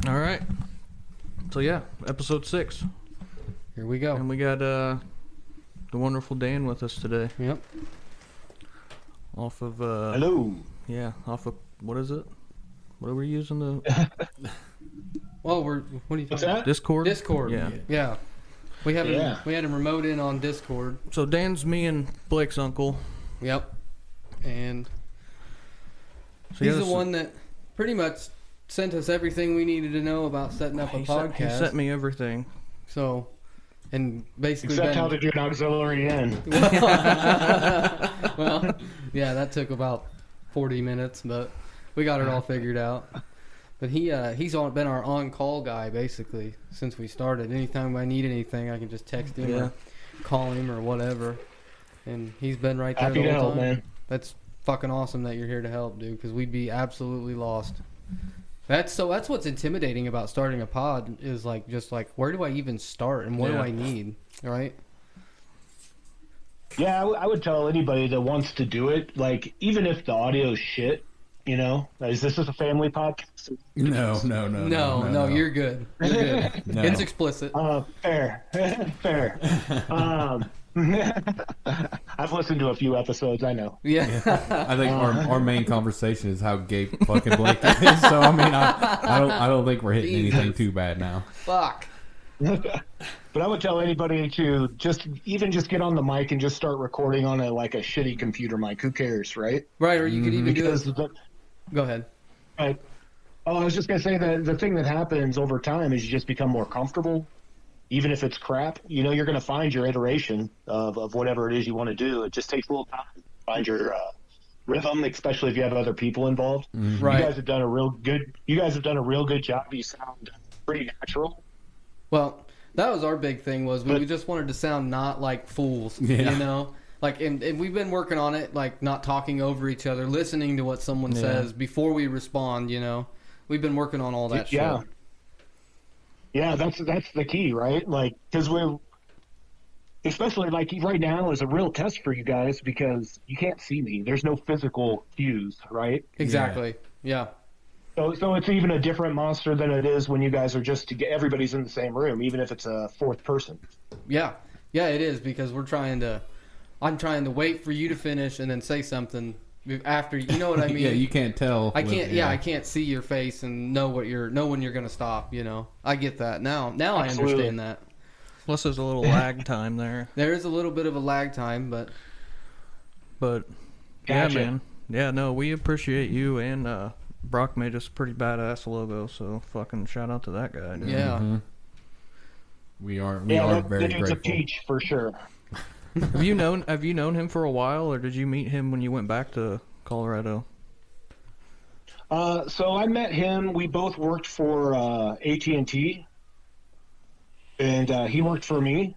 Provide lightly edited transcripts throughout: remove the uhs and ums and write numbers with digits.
All right. So yeah, episode 6. Here we go. And we got the wonderful Dan with us today. Yep. Off of Hello. Yeah, off of what is it? What are we using the Well, what are you What's talking that? Discord? Discord. Yeah. Yeah. We had Yeah. we had him remote in on Discord. So Dan's me and Blake's uncle. Yep. And So he's yeah, the one that pretty much sent us everything we needed to know about setting up a he podcast. sent me everything. So, and basically, Except how to do an auxiliary in. well, yeah, that took about 40 minutes, but we got it all figured out. But he's been our on-call guy basically since we started. Anytime I need anything, I can just text him or call him or whatever, and he's been right there Happy the to whole help, time. man. That's fucking awesome that you're here to help, dude. Because we'd be absolutely lost. That's what's intimidating about starting a pod is just where do I even start and what do I need, right? Yeah, I would tell anybody that wants to do it, like, even if the audio's shit, you know, is this a family podcast? No, you're good. You're good. No. It's explicit. Fair. Fair. I've listened to a few episodes, I know. Yeah. I think our main conversation is how gay fucking Blake is. So I mean, I don't think we're hitting anything too bad now. Fuck. But I would tell anybody to just get on the mic and just start recording on a shitty computer mic. Who cares, right? Right, or you could even do Because it. Go ahead. I was just gonna say that the thing that happens over time is you just become more comfortable, even if it's crap. You know, you're gonna find your iteration of whatever it is you want to do. It just takes a little time to find your rhythm, especially if you have other people involved. Right. You guys have done a real good job. You sound pretty natural. Well, that was our big thing we just wanted to sound not like fools, you know? And we've been working on it, not talking over each other, listening to what someone says before we respond, you know? We've been working on all that shit. Yeah, that's the key, right? Because especially right now is a real test for you guys because you can't see me. There's no physical cues, right? Exactly. Yeah. So it's even a different monster than it is when you guys are everybody's in the same room, even if it's a fourth person. Yeah. Yeah, it is because I'm trying to wait for you to finish and then say something after, you know what I mean? Yeah, you can't tell. I can't see your face and know when you're going to stop, you know. I get that. Now I understand that. Plus there's a little lag time there. There is a little bit of a lag time, but yeah, Gotcha. man. Yeah, no, we appreciate you, and Brock made us a pretty badass logo, so fucking shout out to that guy, dude. yeah. Mhm. We are That very dude's a grateful. peach for sure. Have you known him for a while, or did you meet him when you went back to Colorado? So I met him. We both worked for AT&T, and he worked for me.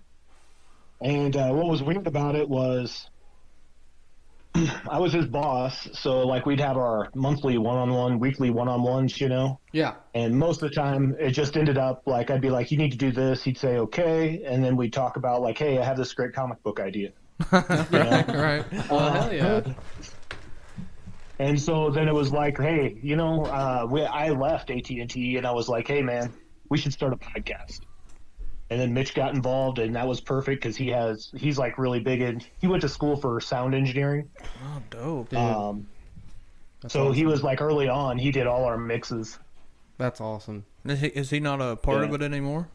And what was weird about it was I was his boss, so we'd have our monthly one-on-one, weekly one-on-ones, you know. Yeah. And most of the time, it just ended up I'd be like, "You need to do this." He'd say, "Okay," and then we'd talk about "Hey, I have this great comic book idea." You know? Right. Hell yeah. And so then it was "Hey, you know, I left AT&T, and I was like, hey, man, we should start a podcast." And then Mitch got involved, and that was perfect because he's really big he went to school for sound engineering. Oh, dope. Dude, So awesome. he was early on, he did all our mixes. That's awesome. Is he not a part of it anymore?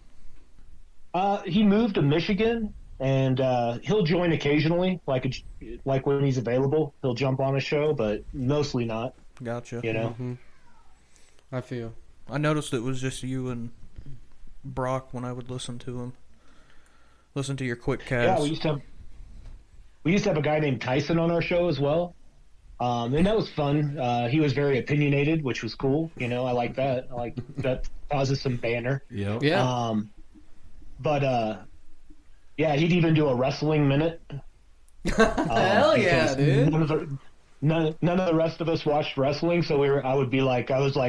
He moved to Michigan, and he'll join occasionally, like when he's available. He'll jump on a show, but mostly not. Gotcha. You know. Mm-hmm. I feel. I noticed it was just you and Brock when I would listen to him. Listen to your quick Yeah, casts. we used to have a guy named Tyson on our show as well, and that was fun. He was very opinionated, which was cool. You know, I like that. I like that causes some banter. Yep. Yeah. But yeah, he'd even do a wrestling minute. Hell yeah, because dude. None of the rest of us watched wrestling, so I was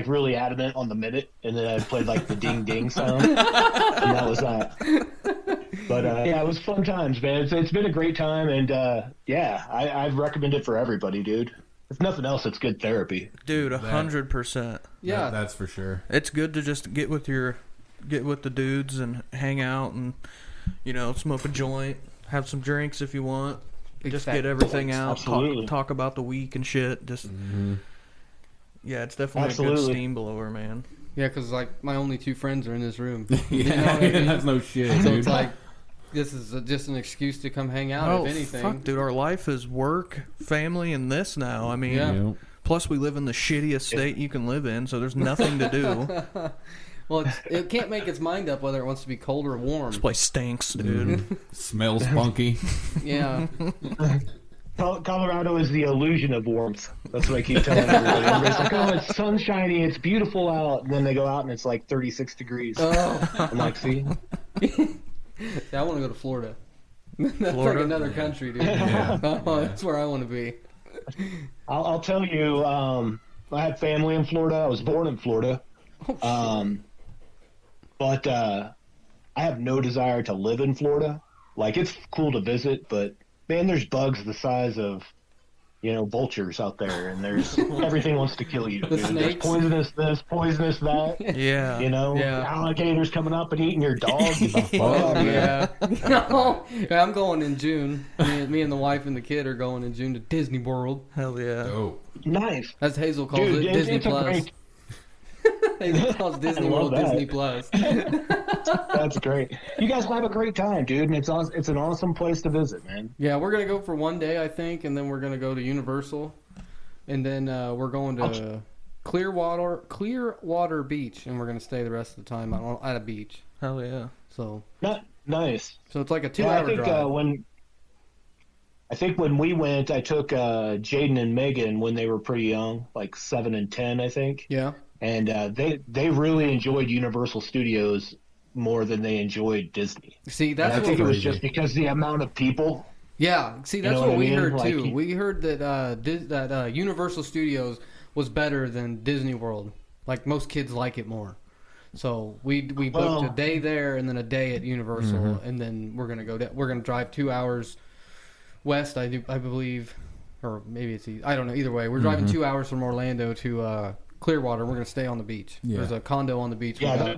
really adamant on the minute, and then I played the ding ding sound, and that was that. But yeah, it was fun times, man. It's been a great time, and yeah, I'd recommend it for everybody, dude. if nothing else, it's good therapy. Dude, 100%. Yeah. That's for sure. It's good to just get with the dudes and hang out and, smoke a joint, have some drinks if you want. Big Just fat get everything joints. out, Absolutely. talk about the week and shit. Just yeah, it's definitely a Absolutely. good steam blower, man. Yeah, because like my only 2 friends are in this room. You Yeah, know what I mean? that's no shit, So dude. it's like this is just an excuse to come hang out. Oh, if anything, fuck, dude, our life is work, family, and this now. I mean, Yeah. Yep. plus we live in the shittiest state you can live in, so there's nothing to do. well, it can't make its mind up whether it wants to be cold or warm. This place stinks, dude. Smells funky. Yeah, Colorado is the illusion of warmth. That's what I keep telling everybody. Everybody's like, "Oh, it's sunshiny, it's beautiful out," and then they go out and it's like 36 degrees. oh, I'm like, "See, I want to go to Florida. That's Florida? like another country, dude. Yeah. Oh, that's where I want to be. I'll tell you. I had family in Florida. I was born in Florida, but I have no desire to live in Florida. Like, it's cool to visit, but man, there's bugs the size of, vultures out there, and there's everything wants to kill you. The dude. There's snakes? poisonous this, poisonous that. Yeah. Yeah. Alligators coming up and eating your dog. Get the fuck out of here. Yeah. No, yeah, I'm going in June. Me and the wife and the kid are going in June to Disney World. Hell yeah. Oh, Nice. As Hazel calls Dude, it, Disney it's a Plus. great. Hazel calls Disney I love World that. Disney Plus. That's great. You guys will have a great time, dude, and it's an awesome place to visit, man. Yeah, we're gonna go for one day, I think, and then we're gonna go to Universal, and then we're going to Clearwater Beach, and we're gonna stay the rest of the time at a beach. Hell yeah. So Nice. it's like a 2 Yeah, hour drive. I think when we went, I took Jaden and Megan when they were pretty young, like 7 and 10, I think. Yeah. And they really enjoyed Universal Studios more than they enjoyed Disney. See, And that's I what think it was crazy. just because the amount of people. Yeah, see, that's know what what I we mean? heard Like, too. We heard that Universal Studios was better than Disney World. Like most kids like it more. So we booked Well- a day there and then a day at Universal, and then we're gonna go. We're gonna drive 2 hours west. I believe, or maybe it's I don't know. Either way, we're driving 2 hours from Orlando to Clearwater. We're gonna stay on the beach. Yeah. There's a condo on the beach. Yeah,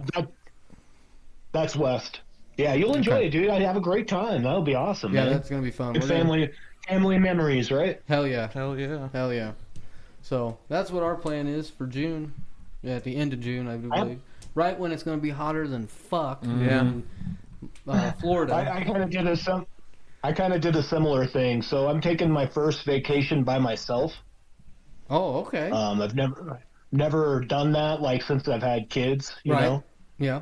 that's west. Yeah, you'll enjoy it, dude. I'd have a great time. That'll be awesome, yeah, man. that's gonna be fun. Good We're gonna- family memories, right? hell yeah. Hell yeah. Hell yeah. So that's what our plan is for June. Yeah, at the end of June, I believe. Right when it's going to be hotter than fuck. Yeah. in, Florida. I kind of did a similar thing. So I'm taking my first vacation by myself. Oh, okay. I've never done that like since I've had kids. You Right. know. Yeah.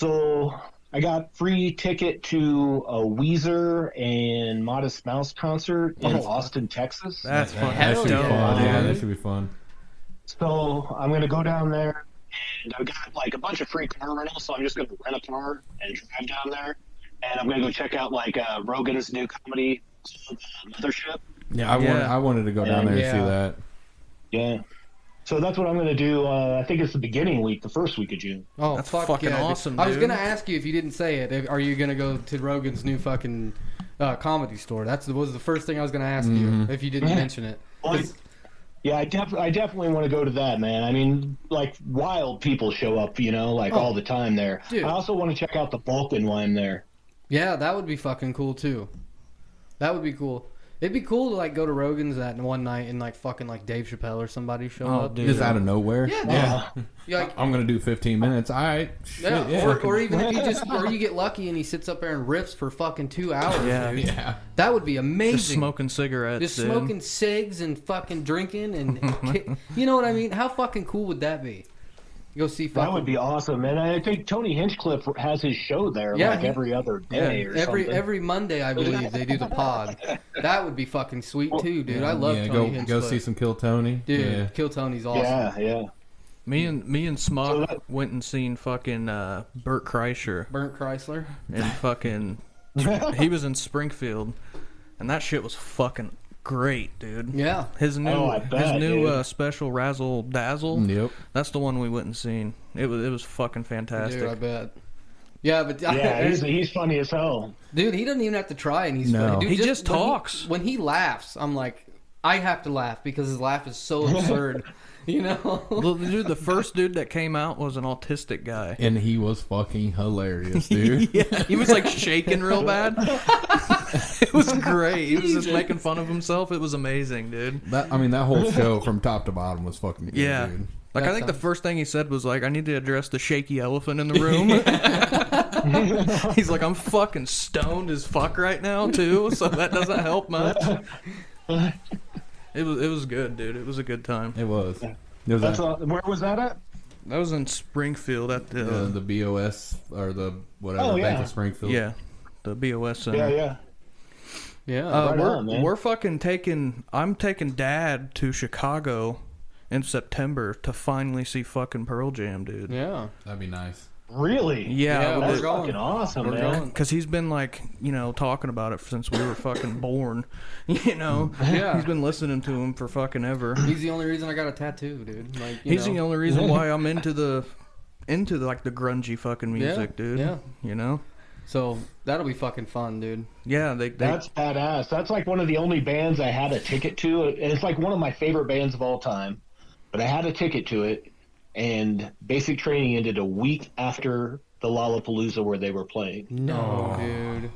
So I got free ticket to a Weezer and Modest Mouse concert in Oh. Austin, Texas. That's that, fucking that should be dope, fun. Yeah, dude. that should be fun. So I'm gonna go down there, and I've got like a bunch of free car rentals. So I'm just gonna rent a car and drive down there, and I'm gonna go check out like Rogan's new comedy, Mothership. Yeah, Yeah. I wanted to go down there and see Yeah. that. Yeah. So that's what I'm gonna do. I think it's the beginning week, the first week of June. Oh, That's fuck fucking yeah, dude. awesome, I was dude. going to ask you if you didn't say it. Are you going to go to Rogan's new fucking comedy store? That was the first thing I was going to ask you if you didn't mention it. Well, yeah, I definitely want to go to that, man. I mean, like wild people show up, like Oh. all the time there. Dude. I also want to check out the Vulcan while I'm there. Yeah, that would be fucking cool too. That would be cool. It'd be cool to like go to Rogan's that one night and like fucking like Dave Chappelle or somebody show Oh, up. dude. Just out of nowhere. Yeah, Yeah, like, I'm gonna do 15 minutes. All right. Shit, yeah. yeah. Or even if you get lucky and he sits up there and riffs for fucking 2 hours, Yeah. dude. Yeah. That would be amazing. Just smoking cigarettes, Just dude. smoking cigs and fucking drinking and you know what I mean? How fucking cool would that be? Go see fucking That would be awesome, and I think Tony Hinchcliffe has his show there Yeah, like he- every other day or something. every Monday I believe they do the pod. That would be fucking sweet too, dude. I love yeah, Tony go Hinchcliffe. see some Kill Tony. Dude, Yeah. Kill Tony's awesome. Yeah. Me and Smock So that- went and seen fucking Bert Kreischer Burnt Chrysler. and fucking he was in Springfield, and that shit was fucking great, dude. Yeah. His new Oh, I bet, dude. special Razzle Dazzle. Yep. That's the one we went and seen. It was fucking fantastic. Dude, I bet. Yeah, but Yeah, he's funny as hell. dude, he doesn't even have to try, and he's No. funny. Dude, He just when talks. when he laughs, I'm like, I have to laugh because his laugh is so absurd. You know? Dude, the first dude that came out was an autistic guy. And he was fucking hilarious, dude. Yeah, he was like shaking real bad. It was great. He was just making fun of himself. It was amazing, dude. That whole show from top to bottom was fucking good, Yeah. dude. Like, I That think the sounds- first thing he said was like, I need to address the shaky elephant in the room. He's like, I'm fucking stoned as fuck right now, too, so that doesn't help much. It was good, dude. It was a good time. It was. It was That's at, where was that at? That was in Springfield at the BOS or the whatever Oh, yeah. Bank of Springfield. yeah, the BOS center. Yeah, yeah. Yeah. Right on, man. we're fucking I'm taking Dad to Chicago in September to finally see fucking Pearl Jam, dude. Yeah. That'd be nice. Really? Yeah, we're That's going. fucking awesome, We're man. going. because he's been like, talking about it since we were fucking born. Yeah. He's been listening to him for fucking ever. He's the only reason I got a tattoo, dude. Like, He's the only reason why I'm into the like the grungy fucking music, dude. yeah. You know? So that'll be fucking fun, dude. Yeah, they That's badass. That's like one of the only bands I had a ticket to. And it's like one of my favorite bands of all time. But I had a ticket to it, and Basic Training ended a week after the Lollapalooza where they were playing. No, dude.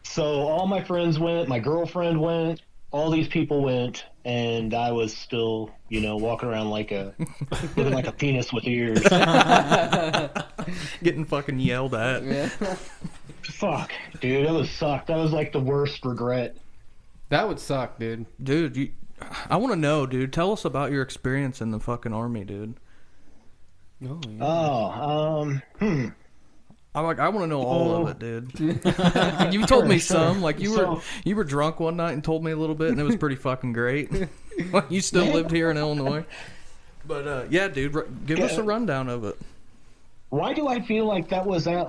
So all my friends went, my girlfriend went, all these people went, and I was still, walking around looking like a penis with ears. getting fucking yelled at. Yeah. Fuck, dude, it was sucked. That was like the worst regret. That would suck, dude. Dude, I want to know, dude. Tell us about your experience in the fucking army, dude. Oh, yeah. I want to know all of it, dude. You told me some, like you were drunk one night and told me a little bit, and it was pretty fucking great. You still lived here in Illinois, but yeah, dude, give us a rundown of it. Why do I feel like that was at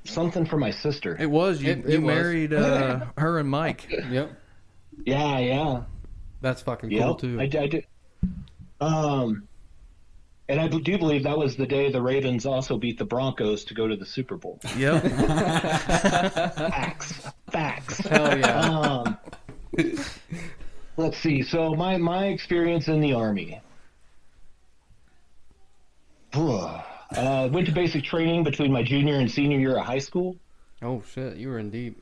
something for my sister? It was you. It You was. married her and Mike. Yep. Yeah. That's fucking cool, Yep, too. I do. And I do believe that was the day the Ravens also beat the Broncos to go to the Super Bowl. Yep. Facts. Hell yeah. Let's see. So my experience in the Army. Went to basic training between my junior and senior year of high school. Oh, shit. You were in deep.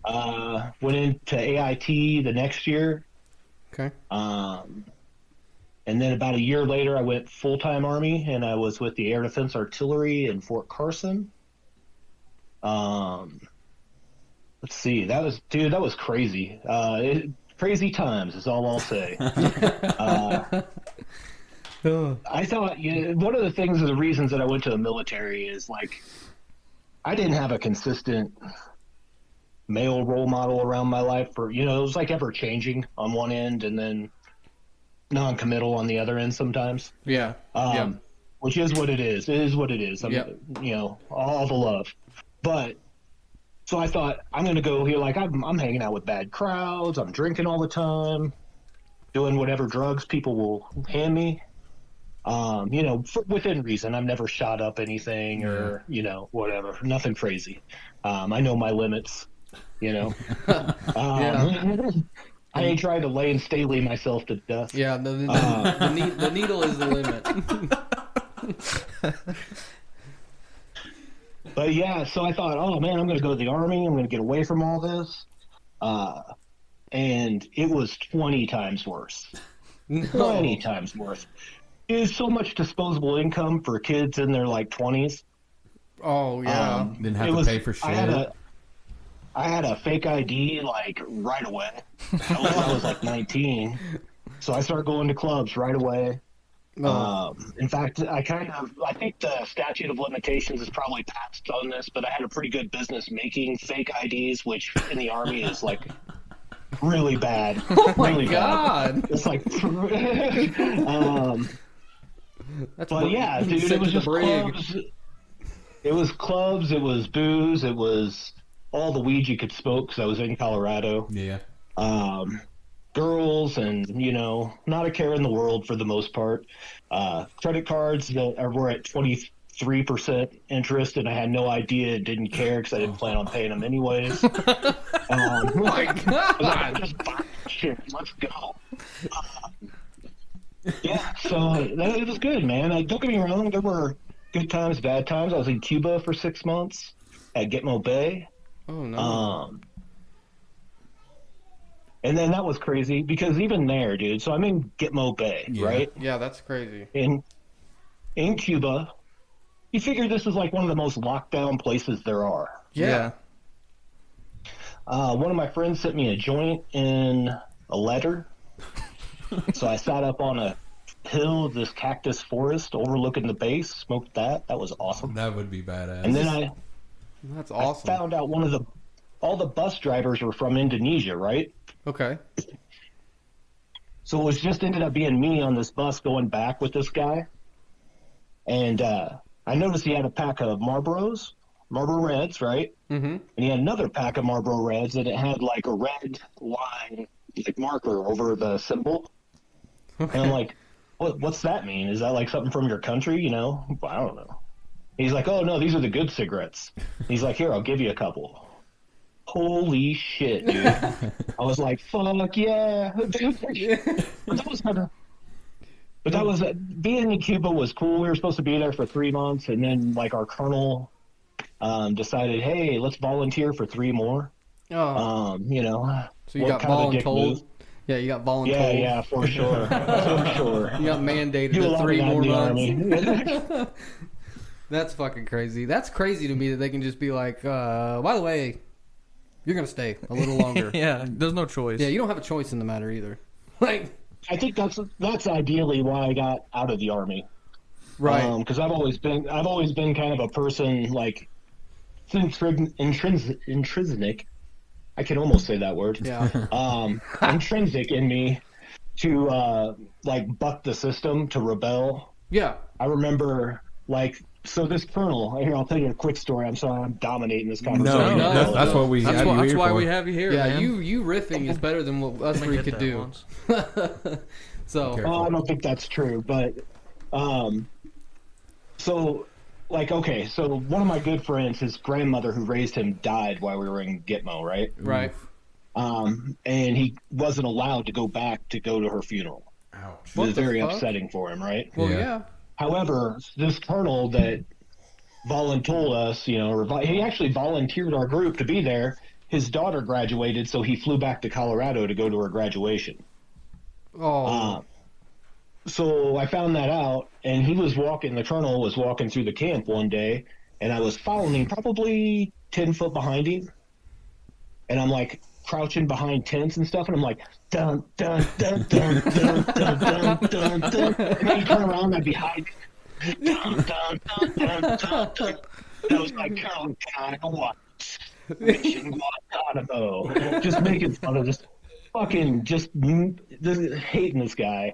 Went into AIT the next year. Okay. And then about a year later, I went full-time Army, and I was with the Air Defense Artillery in Fort Carson. Let's see. That was crazy. Crazy times is all I'll say. I thought one of the things, the reasons that I went to the military is like I didn't have a consistent male role model around my life. It was like ever changing on one end and then non-committal on the other end sometimes. Yeah. Which is what it is. It is what it is. All the love. But so I thought I'm going to go here. Like I'm hanging out with bad crowds. I'm drinking all the time, doing whatever drugs people will hand me. Within reason. I've never shot up anything or, whatever. Nothing crazy. I know my limits, I ain't trying to Lane Staley myself to death. Yeah, the needle is the limit. But yeah, so I thought, oh man, I'm going to go to the Army. I'm going to get away from all this. And it was 20 times worse. 20 times worse. There's so much disposable income for kids in their 20s. Oh, yeah. Didn't have to pay for shit. I had a fake ID right away. I was 19, so I started going to clubs right away. In fact, I think the statute of limitations is probably passed on this, but I had a pretty good business making fake IDs, which in the Army is really bad. Oh my really God. Bad. It's That's but yeah, dude, sent it was to the just brig. clubs. It was clubs. It was booze. It was all the weed you could smoke because I was in Colorado. Yeah. Girls and not a care in the world for the most part. Credit cards that were at $25 3% interest, and I had no idea, didn't care because I didn't plan on paying them anyways. Oh my God. Just buy shit. Let's go. Yeah, so it was good, man. Like, don't get me wrong, there were good times, bad times. I was in Cuba for 6 months at Gitmo Bay. Oh no. And then that was crazy because even there, dude. So I'm in Gitmo Bay, Yeah. right? Yeah, that's crazy. In Cuba, you figure this is like one of the most locked down places there are. Yeah. One of my friends sent me a joint in a letter. So I sat up on a hill of this cactus forest overlooking the base, smoked that. That was awesome. That would be badass. And then That's I awesome. found out all the bus drivers were from Indonesia, right? Okay. So it was just ended up being me on this bus going back with this guy. And I noticed he had a pack of Marlboro Reds, right? Mm-hmm. And he had another pack of Marlboro Reds that it had like a red line, like marker over the symbol. Okay. And I'm like, what's that mean? Is that like something from your country? You know? I don't know. He's like, oh no, these are the good cigarettes. He's like, here, I'll give you a couple. Holy shit, dude. I was like, fuck yeah. But that was being in Cuba was cool. We were supposed to be there for 3 months, and then like our colonel decided, hey, let's volunteer for 3 more. You know, So you what got kind of a dick voluntold. move? Yeah, you got voluntold. Yeah, for sure. For sure. You got mandated Do a to lot of 3 that more in the months. Army. That's fucking crazy. That's crazy to me that they can just be like, by the way, you're gonna stay a little longer. Yeah, there's no choice. Yeah, you don't have a choice in the matter either. Like, I think that's ideally why I got out of the Army. right. Because I've always been kind of a person like intrinsic. I can almost say that word. Yeah. Intrinsic in me to like buck the system, to rebel. Yeah. I remember like. So this colonel, here, I'll tell you a quick story. I'm sorry I'm dominating this conversation. No, that's what we That's have why, you that's here why for. we have you here, Yeah, man. you riffing is better than what us Let me three hit could that do. once. So, I don't think that's true, but so like okay, so one of my good friends, his grandmother who raised him died while we were in Gitmo, right? right. And he wasn't allowed to go back to go to her funeral. Ouch. It was What the very fuck? upsetting for him, right? Well, Yeah. yeah. However, this colonel that volunteered us, you know, or he actually volunteered our group to be there. His daughter graduated, so he flew back to Colorado to go to her graduation. Oh, So I found that out, and the colonel was walking through the camp one day, and I was following probably 10 foot behind him. And I'm like crouching behind tents and stuff, and I'm like, dun, dun, dun, dun, dun, dun, dun, dun, dun. And then you turn around, and I'd be hiding. Dun, dun, dun, dun, dun, dun. And I was like, Colonel, can I watch? Mission Guantanamo. Just making fun of this fucking, hating this guy.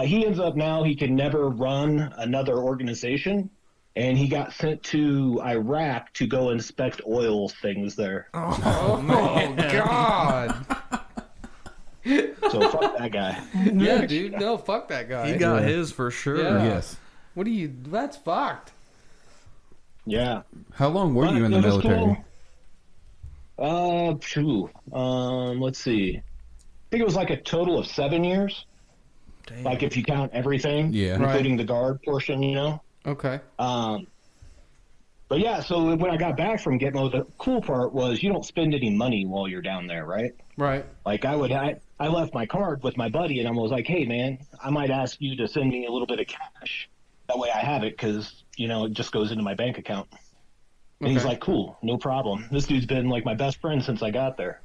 He ends up now, he can never run another organization, and he got sent to Iraq to go inspect oil things there. oh God. So fuck that guy. Yeah, dude. No, fuck that guy. He got his for sure. Yeah. Yes. What do you? That's fucked. Yeah. How long were you in the It was military? cool. Let's see. I think it was like a total of 7 years. Damn. Like if you count everything, Yeah. including the guard portion, you know. Okay. But yeah, so when I got back from Gitmo, the cool part was you don't spend any money while you're down there, right? Right. Like I left my card with my buddy, and I was like, hey man, I might ask you to send me a little bit of cash. That way I have it because, you know, it just goes into my bank account. And he's Okay. like, cool, no problem. This dude's been like my best friend since I got there.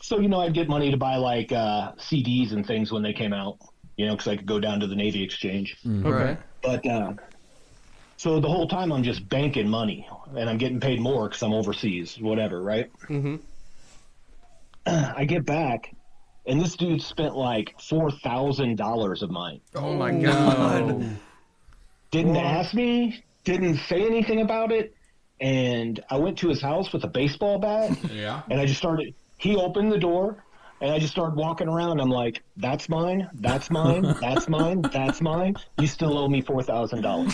So, you know, I'd get money to buy like CDs and things when they came out, you know, because I could go down to the Navy Exchange. Okay. But so the whole time I'm just banking money, and I'm getting paid more because I'm overseas, whatever, right? Mm-hmm. I get back, and this dude spent like $4,000 of mine. Oh my god. Didn't ask me, didn't say anything about it, and I went to his house with a baseball bat, Yeah. and I just started. He opened the door. And I just started walking around. I'm like, that's mine, that's mine, that's mine, that's mine. You still owe me $4,000.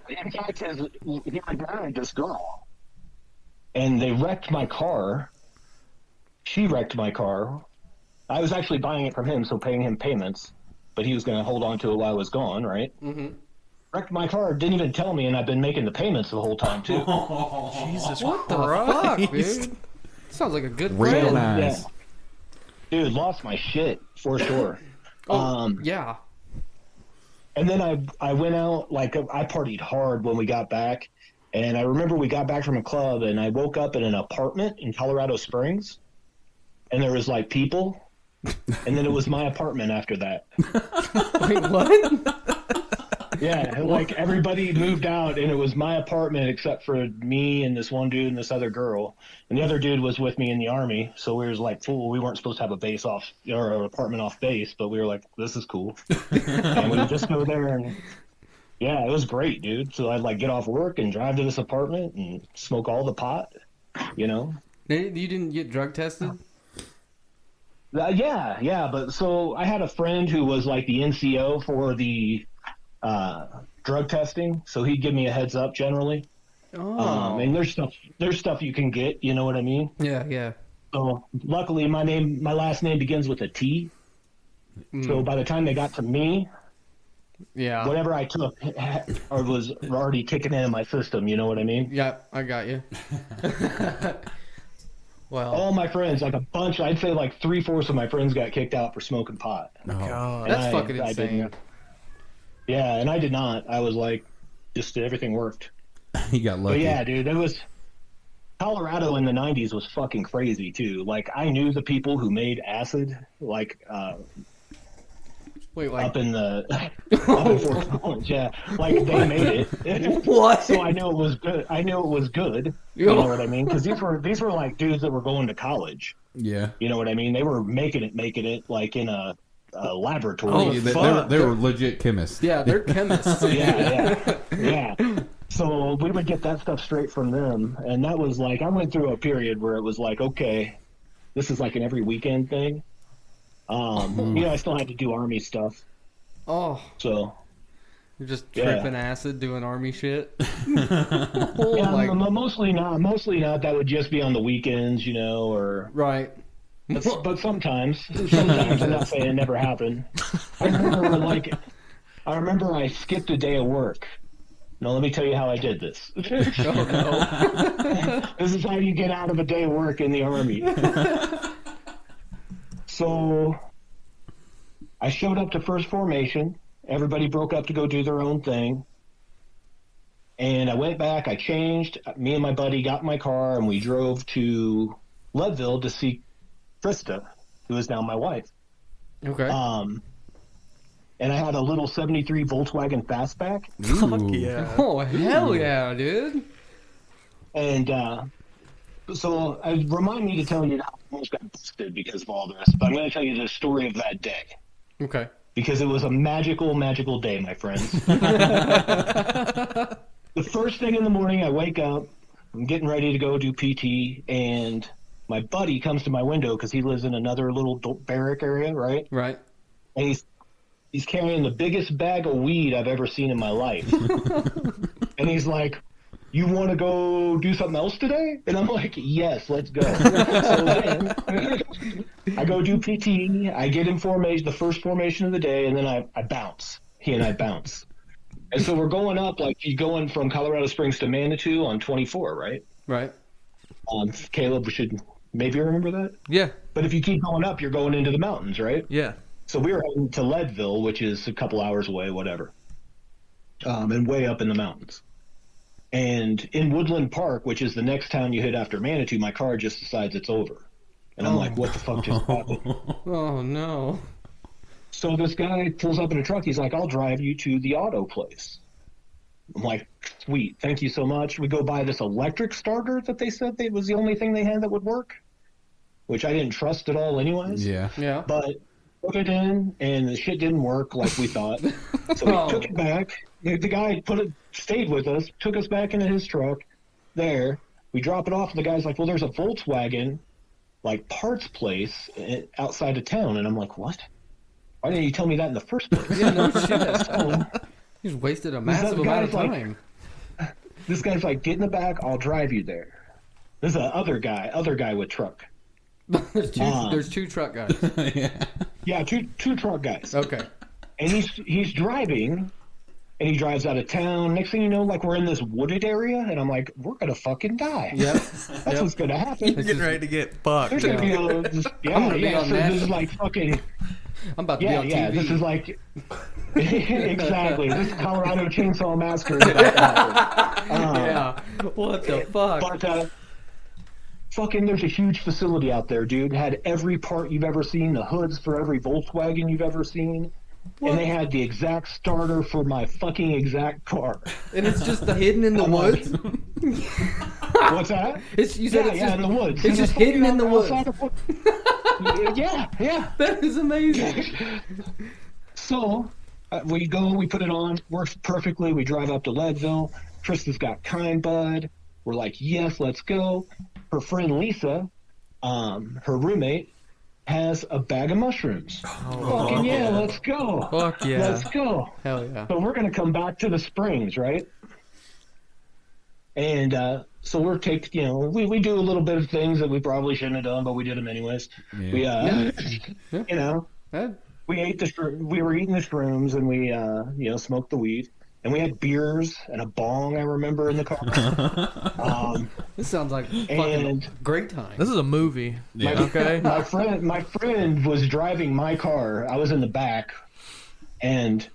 In fact, he married this girl. And they wrecked my car. She wrecked my car. I was actually buying it from him, so paying him payments. But he was going to hold on to it while I was gone, right? Mm-hmm. Wrecked my car, didn't even tell me, and I've been making the payments the whole time, too. Jesus What the Christ. fuck, dude? Sounds like a good Real friend. nice. Yeah. Dude, lost my shit, for sure. Yeah. And then I went out, like, I partied hard when we got back. And I remember we got back from a club, and I woke up in an apartment in Colorado Springs. And there was, like, people. And then it was my apartment after that. Wait, what? Yeah, like, everybody moved out, and it was my apartment except for me and this one dude and this other girl. And the other dude was with me in the Army, so we was like, fool, we weren't supposed to have a base off, or an apartment off base, but we were like, this is cool. And we would just go there and... Yeah, it was great, dude. So I'd like get off work and drive to this apartment and smoke all the pot, you know? You didn't get drug tested? Yeah. But so I had a friend who was like the NCO for the drug testing. So he'd give me a heads up generally. Oh. And there's stuff you can get, you know what I mean? Yeah. So luckily my last name begins with a T. So by the time they got to me, Yeah. whatever I took or was already kicking in my system, you know what I mean? Yeah, I got you. Well, All my friends, like a bunch, I'd say like 3/4 of my friends got kicked out for smoking pot. God. that's I- fucking I insane. didn't. Yeah, and I did not. I was like, just everything worked. He got lucky. But yeah, dude, it was Colorado in the 90s was fucking crazy too. Like I knew the people who made acid, like Wait, like up in Fort Collins, yeah, like they made it. what? So I knew it was good. You know what I mean? Because these were like dudes that were going to college. Yeah. You know what I mean? They were making it like in a laboratory. Oh, Yeah, fuck. they were legit chemists. Yeah, they're chemists. yeah. So we would get that stuff straight from them, and that was like I went through a period where it was like, okay, this is like an every weekend thing. I still had to do Army stuff, Oh, so you're just Yeah. tripping acid doing Army shit. yeah, my- mostly not. That would just be on the weekends, or Right. but sometimes. I'm not saying it never happened. I remember I skipped a day of work. No, let me tell you how I did this. Oh, no. This is how you get out of a day of work in the Army. So I showed up to first formation. Everybody broke up to go do their own thing. And I went back, I changed. Me and my buddy got in my car, and we drove to Leadville to see Krista, who is now my wife. Okay. And I had a little 73 Volkswagen Fastback. Fuck yeah. Oh, hell yeah, dude. And so remind me to tell you how I almost got busted because of all this. But I'm going to tell you the story of that day. Okay. Because it was a magical, magical day, my friends. The first thing in the morning, I wake up, I'm getting ready to go do PT, and my buddy comes to my window because he lives in another little barrack area, right? Right. And he's carrying the biggest bag of weed I've ever seen in my life. And he's like, you want to go do something else today? And I'm like, yes, let's go. So then I go do PT. I get in formation, the first formation of the day, and then I bounce. He and I bounce. And so we're going up, like you're going from Colorado Springs to Manitou on 24, right? Right. Caleb should maybe remember that. Yeah. But if you keep going up, you're going into the mountains, right? Yeah. So we were heading to Leadville, which is a couple hours away, whatever, and way up in the mountains. And in Woodland Park, which is the next town you hit after Manitou, my car just decides it's over. And I'm like, what the fuck just happened? Oh, no. So this guy pulls up in a truck. He's like, I'll drive you to the auto place. I'm like, sweet. Thank you so much. We go buy this electric starter that they said was the only thing they had that would work, which I didn't trust at all anyways. Yeah. Yeah. But put it in, and the shit didn't work like we thought. So we took it back. The guy stayed with us, took us back into his truck. There, we drop it off, and the guy's like, well, there's a Volkswagen like parts place outside of town, and I'm like, what? Why didn't you tell me that in the first place? Yeah, no shit. So, You just wasted a massive amount of time. this guy's like, get in the back, I'll drive you there. There's a other guy with truck. There's two truck guys. Yeah, two truck guys. Okay. And he's driving, and he drives out of town. Next thing you know, like, we're in this wooded area, and I'm like, we're gonna fucking die. Yep. That's what's gonna happen. You're getting ready to get fucked. There's gonna be a, I'm gonna be on so that. this is like fucking, I'm about to be on TV. this is like, exactly, this is Colorado Chainsaw Massacre. is about to happen. Yeah. What the fuck? But, fucking, there's a huge facility out there, dude. Had every part you've ever seen, the hoods for every Volkswagen you've ever seen. What? And they had the exact starter for my fucking exact car. And it's just hidden in the I'm woods? like, what's that? You said it's just, in the woods. It's just hidden in the woods. Yeah. That is amazing. So, we put it on, works perfectly. We drive up to Leadville. Trista's got Kind Bud. We're like, yes, let's go. Her friend Lisa, her roommate, has a bag of mushrooms. Fucking yeah, let's go. Fuck yeah. Let's go. Hell yeah. So we're going to come back to the Springs, right? And so we're we do a little bit of things that we probably shouldn't have done, but we did them anyways. Yeah. We ate we were eating the shrooms, and we smoked the weed. And we had beers and a bong, I remember, in the car. This sounds like a fucking great time. This is a movie. Yeah. Okay. My friend was driving my car. I was in the back, and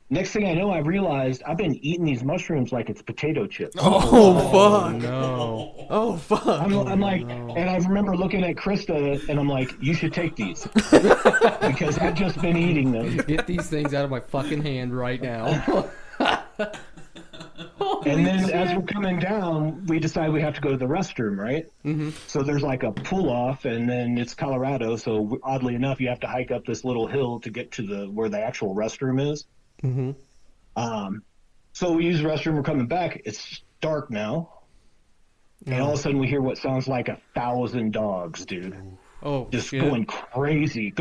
next thing I know, I realized I've been eating these mushrooms like it's potato chips. Oh fuck. No. Oh fuck. I'm like, and I remember looking at Krista, and I'm like, you should take these because I've just been eating them. Get these things out of my fucking hand right now. And then as we're coming down, we decide we have to go to the restroom, right? Mm-hmm. So there's like a pull off, and then it's Colorado, so oddly enough, you have to hike up this little hill to get to where the actual restroom is. Mm-hmm. So we use the restroom. We're coming back. It's dark now, and all of a sudden we hear what sounds like 1,000 dogs, dude. Oh, Just shit. going crazy.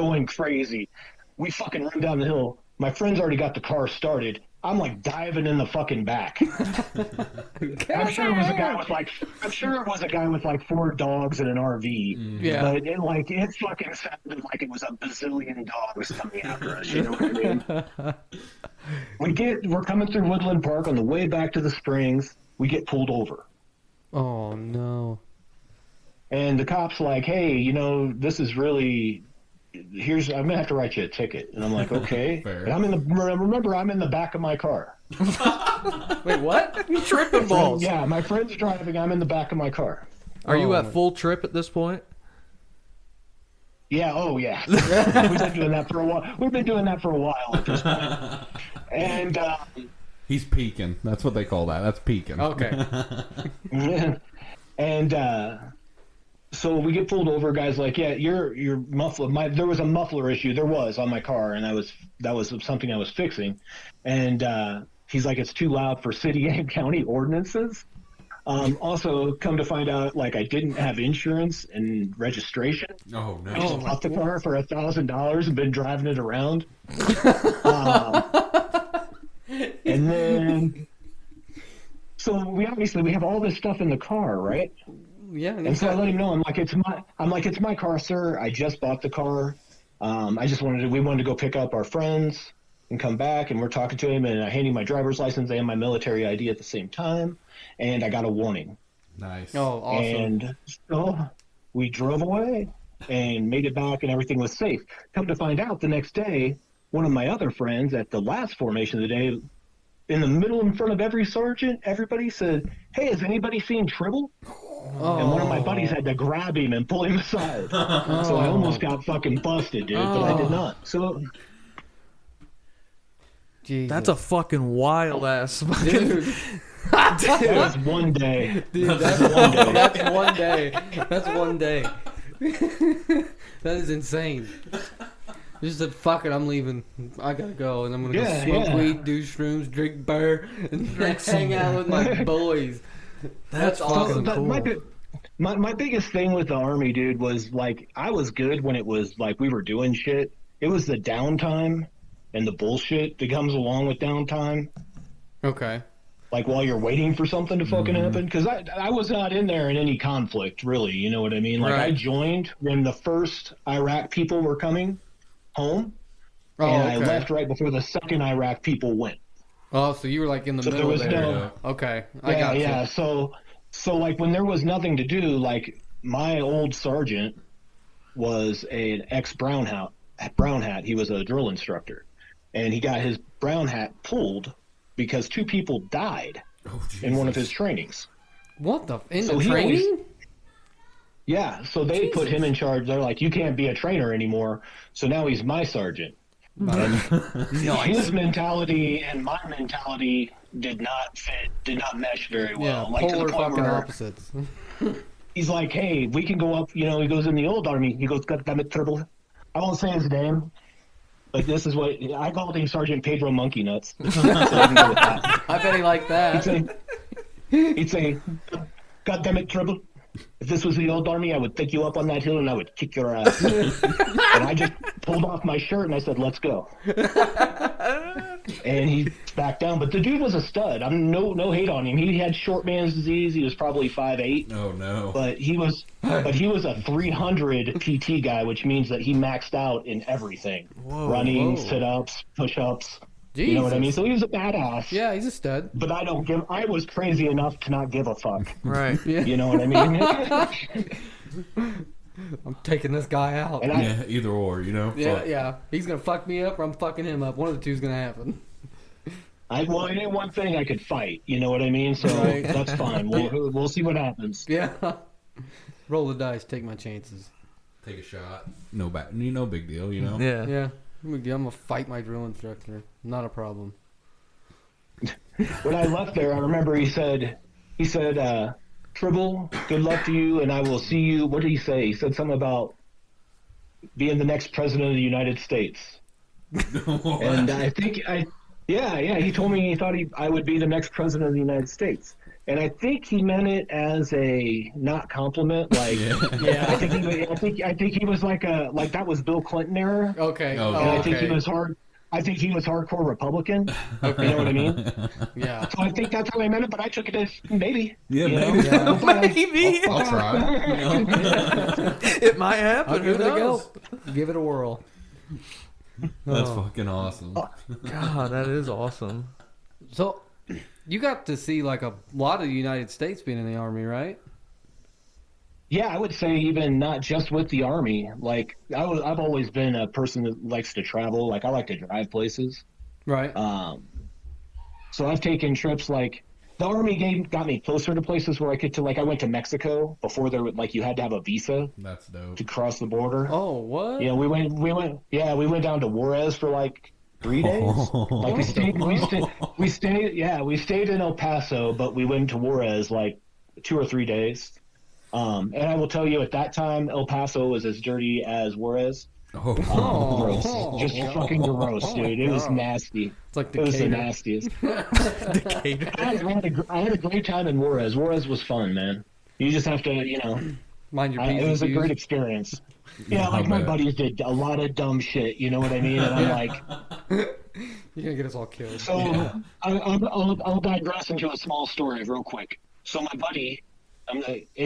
We fucking run down the hill. My friend's already got the car started. I'm like diving in the fucking back. I'm sure it was a guy with like 4 dogs and an RV. Yeah. But it fucking sounded like it was a bazillion dogs coming after us. You know what I mean? We're coming through Woodland Park on the way back to the Springs. We get pulled over. Oh, no. And the cop's like, hey, this is really, I'm going to have to write you a ticket. And I'm like, okay. Fair. And I'm in the back of my car. Wait, what? You tripping balls. Yeah, my friend's driving. I'm in the back of my car. Are you at full trip at this point? Yeah, oh yeah. We've been doing that for a while at this point. And, He's peeking. That's what they call that. That's peeking. Okay. and, so we get pulled over. Guys like, yeah, your muffler. There was a muffler issue. There was on my car, and that was something I was fixing. And he's like, it's too loud for city and county ordinances. Also, come to find out, like, I didn't have insurance and registration. Oh no. I just bought the car for $1,000 and been driving it around. And then, so we have all this stuff in the car, right? Yeah. And so I let him know. It's my car, sir. I just bought the car. We wanted to go pick up our friends and come back, and we're talking to him, and I hand him my driver's license and my military ID at the same time, and I got a warning. Nice. Oh, awesome. And so we drove away and made it back, and everything was safe. Come to find out, the next day, one of my other friends at the last formation of the day, in the middle in front of every sergeant, everybody said, hey, has anybody seen Tribble? Oh. And one of my buddies had to grab him and pull him aside. So I almost got fucking busted, dude, but I did not. So Jesus. That's a fucking wild ass fucking. Dude. that was one day. Dude, that's one day. That's one day. That is insane. Just said, fuck it, I'm leaving. I gotta go, and I'm gonna go smoke weed, do shrooms, drink beer, and hang out with my boys. That's awesome. So, cool. My biggest thing with the Army, dude, was like I was good when it was like we were doing shit. It was the downtime and the bullshit that comes along with downtime. Okay. Like while you're waiting for something to fucking happen, because I was not in there in any conflict, really. You know what I mean? Like I Right. joined when the first Iraq people were coming home, Oh, and I okay. left right before the second Iraq people went. Oh, so you were like in the So there middle was there. no- Okay, I Yeah, got yeah. you. So like when there was nothing to do, like my old sergeant was an ex Brown Hat. He was a drill instructor, and he got his brown hat pulled because 2 people died Oh, in one of his Jesus. trainings. What the in So the he training? Yeah, so they put him in charge. They're like, you can't be a trainer anymore. So now he's my sergeant. And his mentality and my mentality did not mesh very well. Yeah, like to the polar point fucking where opposites. he's like, hey, we can go up. You know, he goes in the old army. He goes, God damn it, Turtle. I won't say his name. But this is what I called him, Sergeant Pedro Monkey Nuts. So I can go with that. I bet he liked that. He'd say, God damn it, Tribble. If this was the old army, I would pick you up on that hill and I would kick your ass. And I just pulled off my shirt and I said, let's go. And he backed down. But the dude was a stud. I'm no hate on him. He had short man's disease. He was probably 5'8". Oh no. But he was a 300 PT guy, which means that he maxed out in everything. Running, whoa. sit-ups, push-ups. Jesus. You know what I mean? So he was a badass. Yeah, he's a stud. But I was crazy enough to not give a fuck. Right. Yeah, You know what I mean? I'm taking this guy out. And Yeah, either or, you know. Yeah, Fuck. yeah. He's gonna fuck me up, or I'm fucking him up. One of the two's gonna happen. well, it ain't one thing I could fight. You know what I mean? So Right. that's fine. We'll see what happens. Yeah. Roll the dice, take my chances. Take a shot. No big deal, you know. Yeah. Yeah, I'm gonna fight my drill instructor. Not a problem. When I left there, I remember he said, Tribble, good luck to you, and I will see you. What did he say? He said something about being the next president of the United States. And I think he told me he thought I would be the next president of the United States. And I think he meant it as a not compliment, like Yeah. I think he was like that was Bill Clinton era, Okay. Oh, and I think okay. he was hardcore Republican. You know what I mean? Yeah. So I think that's how I meant it, but I took it as maybe. Yeah, you know? maybe. Yeah. Maybe. I'll try. You know? It might happen. I'll Who give it a go. knows? Give it a whirl. That's Oh. fucking awesome. God, that is awesome. So, you got to see like a lot of the United States being in the army, right? Yeah, I would say even not just with the Army. Like I've always been a person that likes to travel. Like I like to drive places. Right. So I've taken trips like the Army got me closer to places where I could I went to Mexico before you had to have a visa That's dope. to cross the border. Oh, what? Yeah, we went down to Juarez for like 3 days. Like we stayed in El Paso, but we went to Juarez like 2 or 3 days. And I will tell you, at that time, El Paso was as dirty as Juarez. Oh, Gross, Oh. just fucking gross, dude. It was nasty. It's like It was the Decatur. nastiest. Decatur. I had a great time in Juarez. Juarez was fun, man. You just have to, Mind your it P's was a and great Q's. experience. Yeah, I like my bet. buddies did a lot of dumb shit. You know what I mean? And I'm like, You're gonna get us all killed. so I'll digress into a small story real quick. So my buddy, and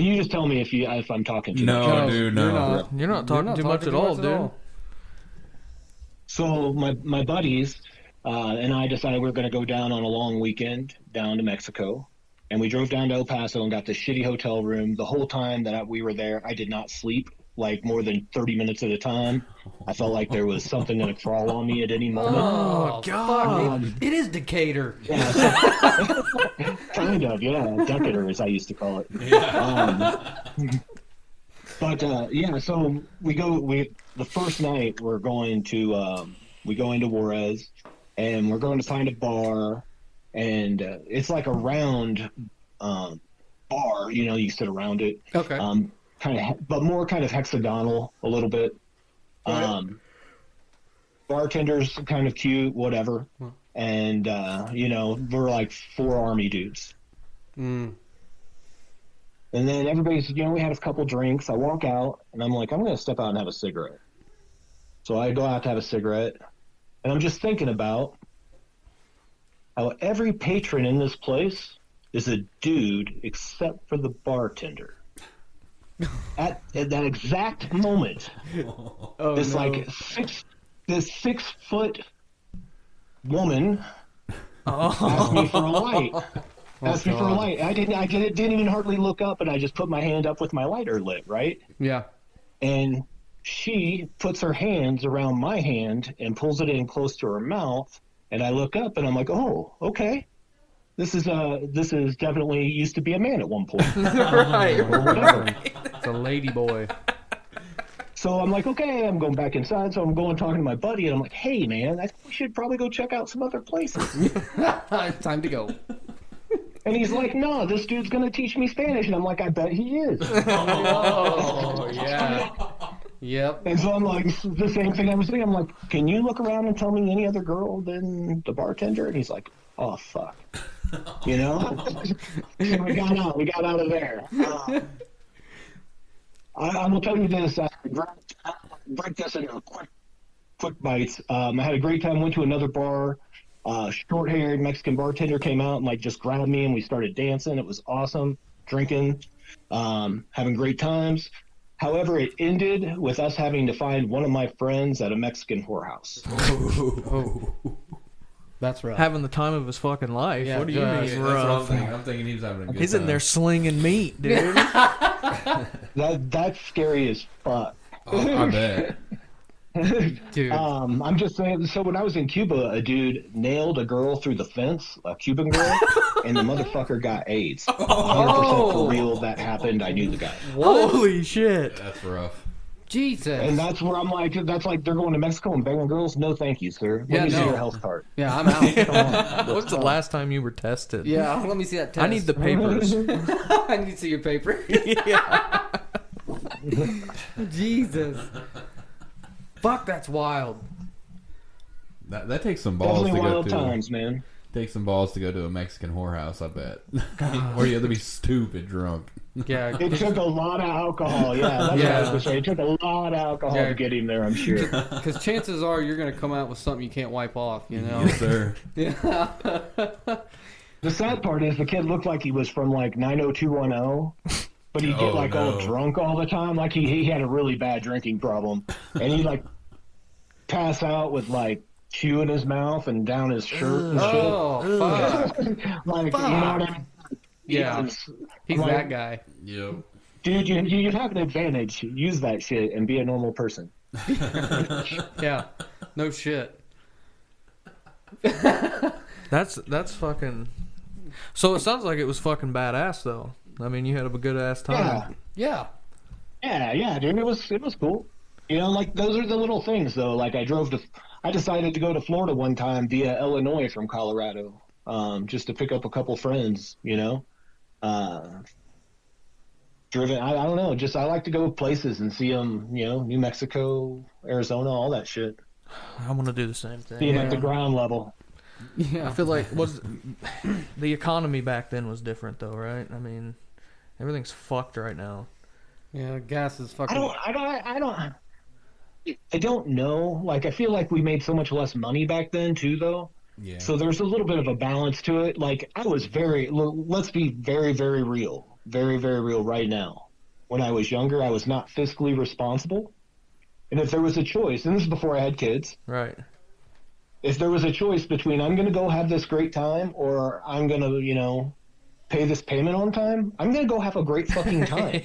you just tell me if I'm talking too much. no, dude, no. You're not. You're not talking too much at all, dude. So my buddies and I decided we were going to go down on a long weekend down to Mexico, and we drove down to El Paso and got this shitty hotel room. The whole time that we were there, I did not sleep like more than 30 minutes at a time. I felt like there was something going to crawl on me at any moment. Oh, God. fuck, it is Decatur. Yeah, so- kind of, yeah, Decatur as I used to call it. But so the first night we go into Juarez, and we're going to find a bar, and it's like a round bar, you sit around it, Okay. but more kind of hexagonal a little bit. Bartender's kind of cute, whatever, and we're like 4 Army dudes. Mm. And then everybody's, we had a couple drinks. I walk out, and I'm like, I'm going to step out and have a cigarette. So I go out to have a cigarette, and I'm just thinking about how every patron in this place is a dude except for the bartender. At that exact moment, this 6-foot woman asked me for a light. Asked me for a light. I didn't even hardly look up, and I just put my hand up with my lighter lit, right? Yeah. And she puts her hands around my hand and pulls it in close to her mouth, and I look up and I'm like, oh, okay. This is definitely used to be a man at one point. Right. Or whatever. It's a lady boy. So I'm like, okay, I'm going back inside. So I'm going talking to my buddy, and I'm like, hey, man, I think we should probably go check out some other places. Time to go. And he's like, no, this dude's going to teach me Spanish. And I'm like, I bet he is. Oh, yeah. Yep. And so I'm like, the same thing I was saying. I'm like, can you look around and tell me any other girl than the bartender? And he's like, oh, fuck. So we got out of there. I will tell you this. Break this into quick bites. I had a great time. Went to another bar. Short-haired Mexican bartender came out and just grabbed me, and we started dancing. It was awesome, drinking, having great times. However, it ended with us having to find one of my friends at a Mexican whorehouse. That's right. Having the time of his fucking life. Yeah, What do you that's mean That's what I'm rough? thinking. I'm thinking he was having a good He's time. in there slinging meat, dude. That's scary as fuck. Oh, I bet. Dude. I'm just saying. So when I was in Cuba, a dude nailed a girl through the fence, a Cuban girl, and the motherfucker got AIDS. 100% for real. That happened. I knew the guy. Holy shit. That's rough. Jesus. And that's where I'm like, that's like they're going to Mexico and banging girls. No, thank you, sir. Let Yeah, me see no. your health card. Yeah, I'm out. Come on. When's the last time you were tested? Yeah, let me see that test. I need the papers. I need to see your paper. Yeah. Jesus. Fuck, that's wild. That takes some balls Definitely to go wild to. times, man. Takes some balls to go to a Mexican whorehouse, I bet. Or you have to be stupid drunk. Yeah. It took a lot of alcohol. Yeah, that's what I was going to say. It took a lot of alcohol Yeah. to get him there, I'm sure. Because chances are you're going to come out with something you can't wipe off, you know? Yes, sir. Yeah. The sad part is the kid looked like he was from 90210, but he'd get Oh, all no. drunk all the time. Like he had a really bad drinking problem, and he'd pass out with chew in his mouth and down his shirt and shit. Oh, fuck. You know what I mean? Yeah. He's Like, that guy. Yep. Dude, you have an advantage. Use that shit and be a normal person. Yeah. No shit. That's fucking. So it sounds like it was fucking badass, though. I mean, you had a good ass time. Yeah. Yeah. Yeah, dude, it was cool. Those are the little things though. I decided to go to Florida one time via Illinois from Colorado, just to pick up a couple friends. Driven. I don't know. I like to go places and see them. New Mexico, Arizona, all that shit. I want to do the same thing. Being at the ground level. Yeah. I feel like the economy back then was different, though, right? I mean, everything's fucked right now. Yeah, gas is fucking. I don't know. I feel like we made so much less money back then too, though. Yeah. So there's a little bit of a balance to it. I was let's be very, very real. Very, very real right now. When I was younger, I was not fiscally responsible. And if there was a choice, and this is before I had kids, Right. if there was a choice between I'm going to go have this great time or I'm going to, pay this payment on time, I'm going to go have a great fucking time.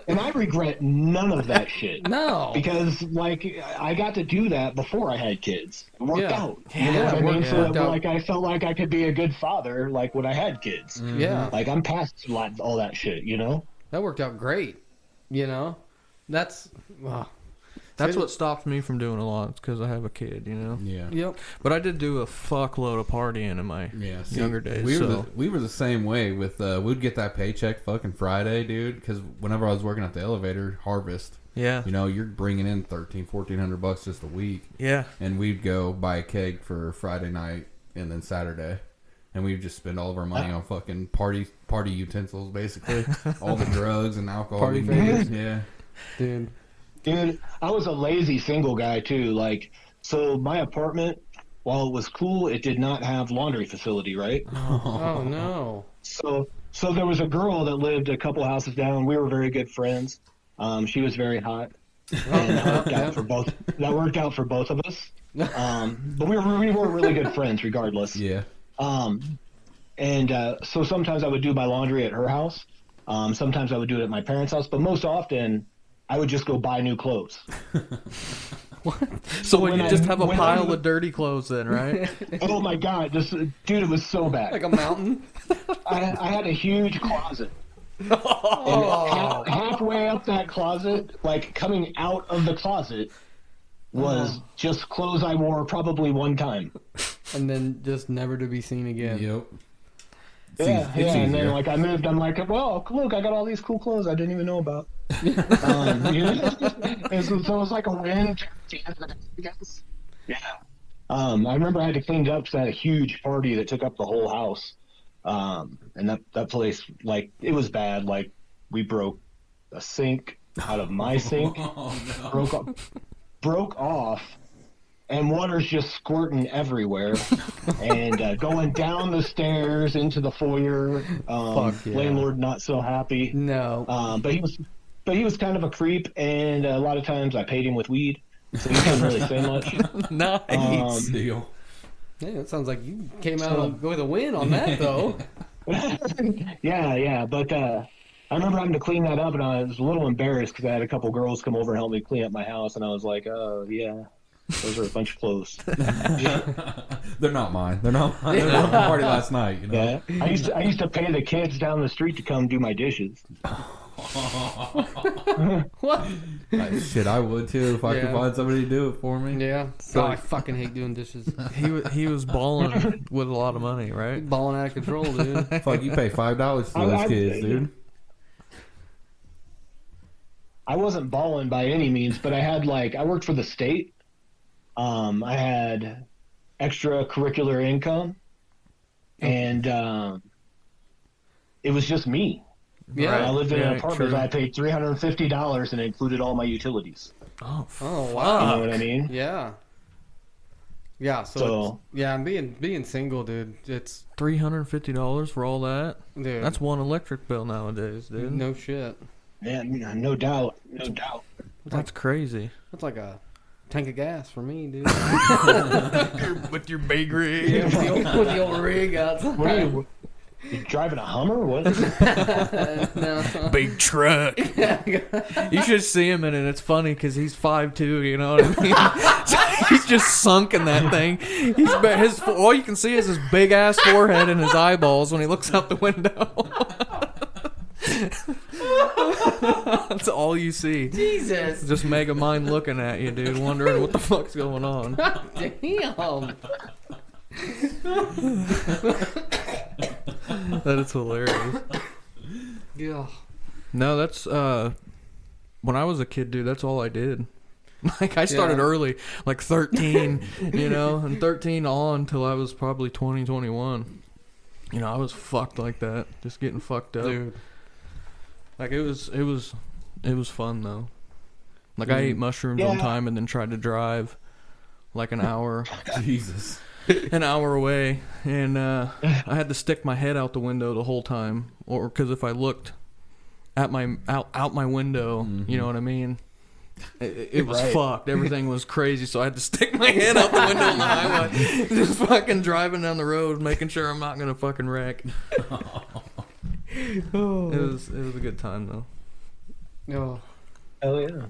And I regret none of that shit. No. Because, I got to do that before I had kids. It worked Yeah. out. You know what I mean? Yeah. So, Worked out. I felt like I could be a good father, when I had kids. Yeah. I'm past all that shit, That worked out great. That's. Wow. That's what stopped me from doing a lot, because I have a kid, Yeah. Yep. But I did do a fuckload of partying in my Yeah, younger days. We were the same way with we'd get that paycheck fucking Friday, dude. Because whenever I was working at the elevator harvest, yeah. you're bringing in $1,400 just a week, Yeah. and we'd go buy a keg for Friday night and then Saturday, and we just spend all of our money on fucking party utensils, basically. All the drugs and alcohol. Party we can get. favors. Yeah. Dude. I was a lazy single guy too. Like, so my apartment, while it was cool, it did not have laundry facility, right? Oh no. So there was a girl that lived a couple houses down. We were very good friends. She was very hot. And that worked out for both. That worked out for both of us. But we were really good friends, regardless. Yeah. So sometimes I would do my laundry at her house. Sometimes I would do it at my parents' house. But most often, I would just go buy new clothes. So you just have a when pile of dirty clothes then, right? Oh my God, dude, it was so bad. Like a mountain. I had a huge closet. And halfway up that closet, like coming out of the closet, was just clothes I wore probably one time. And then just never to be seen again. Yep. Yeah, It's and then easier. like I moved, I'm like, well, look, I got all these cool clothes I didn't even know about. You know? And so it was like a win. Yeah. I remember I had to clean it up because I had a huge party that took up the whole house. And that place, like, it was bad. Like, we broke a sink out of my sink, broke off, and water's just squirting everywhere, and going down the stairs into the foyer. Fuck yeah. Landlord not so happy. No. But he was kind of a creep, and a lot of times I paid him with weed, so he couldn't really say much. Nice. Deal. Yeah, it sounds like you came out with a win on that, though. Yeah. But I remember having to clean that up, and I was a little embarrassed because I had a couple girls come over and help me clean up my house, and I was like, oh, yeah, those are a bunch of clothes. They're not mine. They're not mine. They're not my party last night, you know? Yeah. I used to pay the kids down the street to come do my dishes. What? Shit, I would too if I could Yeah. find somebody to do it for me. Yeah. So- I fucking hate doing dishes. He was balling with a lot of money, right? Balling out of control, dude. Fuck, you pay $5 to I- those I- kids, dude. I wasn't balling by any means, but I worked for the state. I had extracurricular income, and it was just me. Yeah. I lived in an Right, apartment. true. I paid $350 and it included all my utilities. Oh, Oh, You wow. know what I mean? Yeah. Yeah, so So- yeah, I'm being single, dude. It's $350 for all that? dude. That's one electric bill nowadays, dude. no shit. Man, no doubt. That's crazy. That's like a tank of gas for me, dude. With your big rig. with the old rig outside. What are you driving a Hummer? What? No. Big truck. You should see him in it. It's funny because he's 5'2", you know what I mean? So he's just sunk in that thing. All you can see is his big ass forehead and his eyeballs when he looks out the window. That's all you see. Jesus. Just Mega Mind looking at you, dude, wondering what the fuck's going on. Damn. That is hilarious. Yeah. No, that's when I was a kid, dude, that's all I did. Like I started Yeah. early, like 13, you know, and 13 on till I was probably 20, 21. You know, I was fucked like that, just getting fucked up. Dude. Like it was fun though. Like I ate mushrooms one Yeah. time and then tried to drive like an hour Jesus. away, and I had to stick my head out the window the whole time, or because if I looked at my out my window, you know what I mean. It was Right. fucked. Everything was crazy, so I had to stick my head out the window on the highway, just fucking driving down the road, making sure I'm not gonna fucking wreck. It was a good time though. Oh. Hell yeah.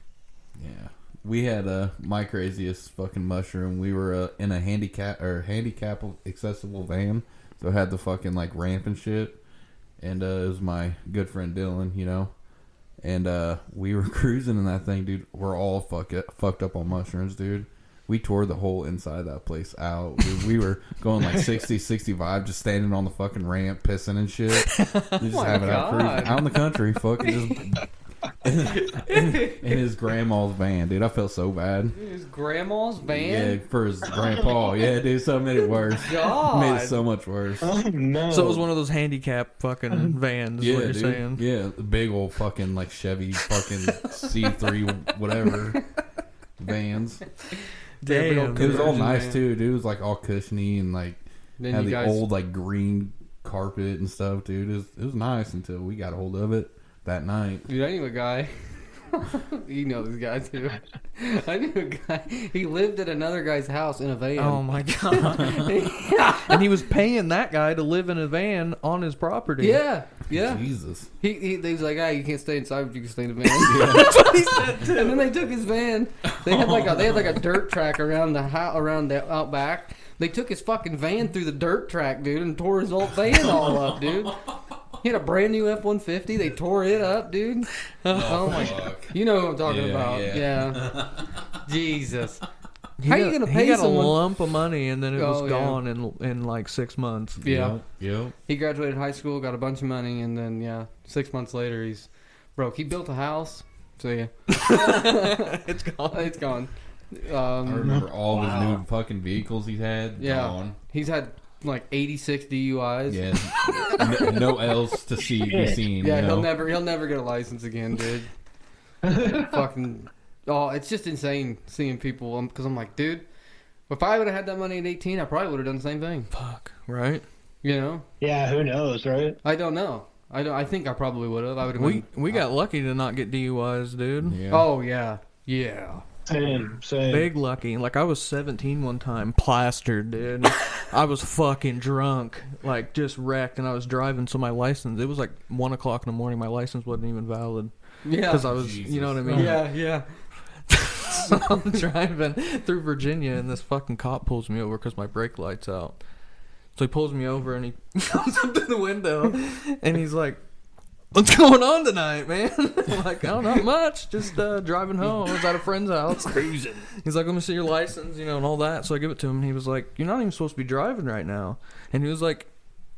Yeah. We had my craziest fucking mushroom. We were in a handicap accessible van, so it had the fucking like ramp and shit. And it was my good friend Dylan, you know. And we were cruising in that thing, dude. We're all fucked up on mushrooms, dude. We tore the whole inside of that place out. We were going like 60, 65, just standing on the fucking ramp, pissing and shit. Just my having out God. cruising out in the country, fucking just in his grandma's van, dude. I felt so bad. His grandma's Yeah, van. for his grandpa. Yeah, dude. So it made it worse. God. Made it so much worse. Oh no! So it was one of those handicap fucking vans. Is Yeah, what you're dude. saying? Yeah, big old fucking like Chevy fucking C3 whatever vans. Damn. It was all Conversion nice van. too, dude. It was like all cushiony and like Then had you the guys. old like green carpet and stuff, dude. It was nice until we got a hold of it that night. Dude, I knew a guy. You know this guy too. I knew a guy. He lived at another guy's house in a van. Oh my god! And he was paying that guy to live in a van on his property. Yeah, yeah. Jesus. He was like, "Ah, you can't stay inside, but you can stay in the van." That's what he said too. And then they took his van. They had like a dirt track around the around the out back. They took his fucking van through the dirt track, dude, and tore his old van all up, dude. He had a brand new F-150. They tore it up, dude. Oh my! Fuck. You know what I'm talking Yeah, about? yeah. Yeah. Jesus. He How got, you gonna he pay got someone? a lump of money, and then it was Oh, yeah. gone in like 6 months. Yeah. Yep. He graduated high school, got a bunch of money, and then 6 months later he's broke. He built a house, so yeah, It's gone. it's gone. I remember all of his new fucking vehicles he had. Yeah. Gone. He's had like 86 DUIs. Yeah. No else to be seen. Yeah, you know? he'll never get a license again, dude. Fucking, oh, it's just insane seeing people. Because I'm like, dude, if I would have had that money at 18, I probably would have done the same thing. Fuck. Right. You know, Yeah, who knows, right? I don't know. I think I probably would have. I would have. We got lucky to not get DUIs, dude. Yeah. Oh yeah, yeah. Same. Big lucky. Like I was 17 one time, plastered, dude. I was fucking drunk, like just wrecked, and I was driving. So my license, it was like 1 o'clock in the morning. My license wasn't even valid Yeah. because I was, you know what I mean? Yeah, yeah. So I'm driving through Virginia, and this fucking cop pulls me over because my brake light's out. So he pulls me over, and he comes up to the window, and he's like, "What's going on tonight, man?" I'm like, "Oh, not much. Just driving home. I was at a friend's house." Cruising. He's like, "Let me see your license, and all that." So I give it to him, and he was like, "You're not even supposed to be driving right now." And he was like,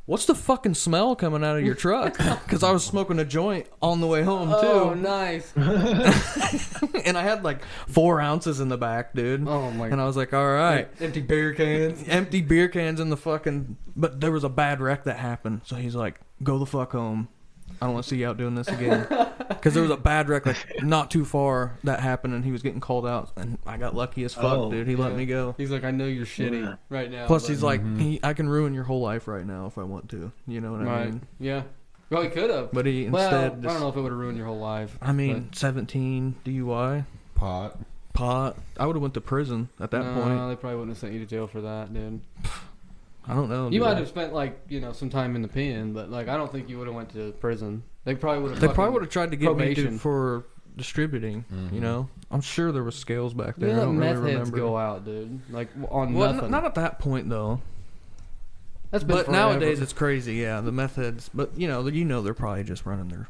"What's the fucking smell coming out of your truck?" Because I was smoking a joint on the way home, too. Oh, nice. And I had like 4 ounces in the back, dude. Oh my. And I was like, all right. Empty beer cans. Empty beer cans in the fucking... But there was a bad wreck that happened. So he's like, go the fuck home. I don't want to see you out doing this again. Because there was a bad wreck like not too far that happened, and he was getting called out. And I got lucky as fuck, Oh, dude. He let yeah. me go. He's like, I know you're shitty Yeah. right now. Plus, but- he's like, I can ruin your whole life right now if I want to. You know what I right. mean? Yeah. Well, he could have. But he Well, instead I just... don't know if it would have ruined your whole life. I mean, 17, DUI, Pot. pot. I would have went to prison at that point. They probably wouldn't have sent you to jail for that, dude. I don't know. You dude. might have spent some time in the pen, but I don't think you would have went to prison. They probably would have. They probably would have tried to get me probation. for distributing. You know, I'm sure there was scales back there. They I let don't really meth heads remember. go out, dude. Like on Well, nothing. not at that point though. That's been But forever. nowadays it's crazy. Yeah, the meth heads. But they're probably just running their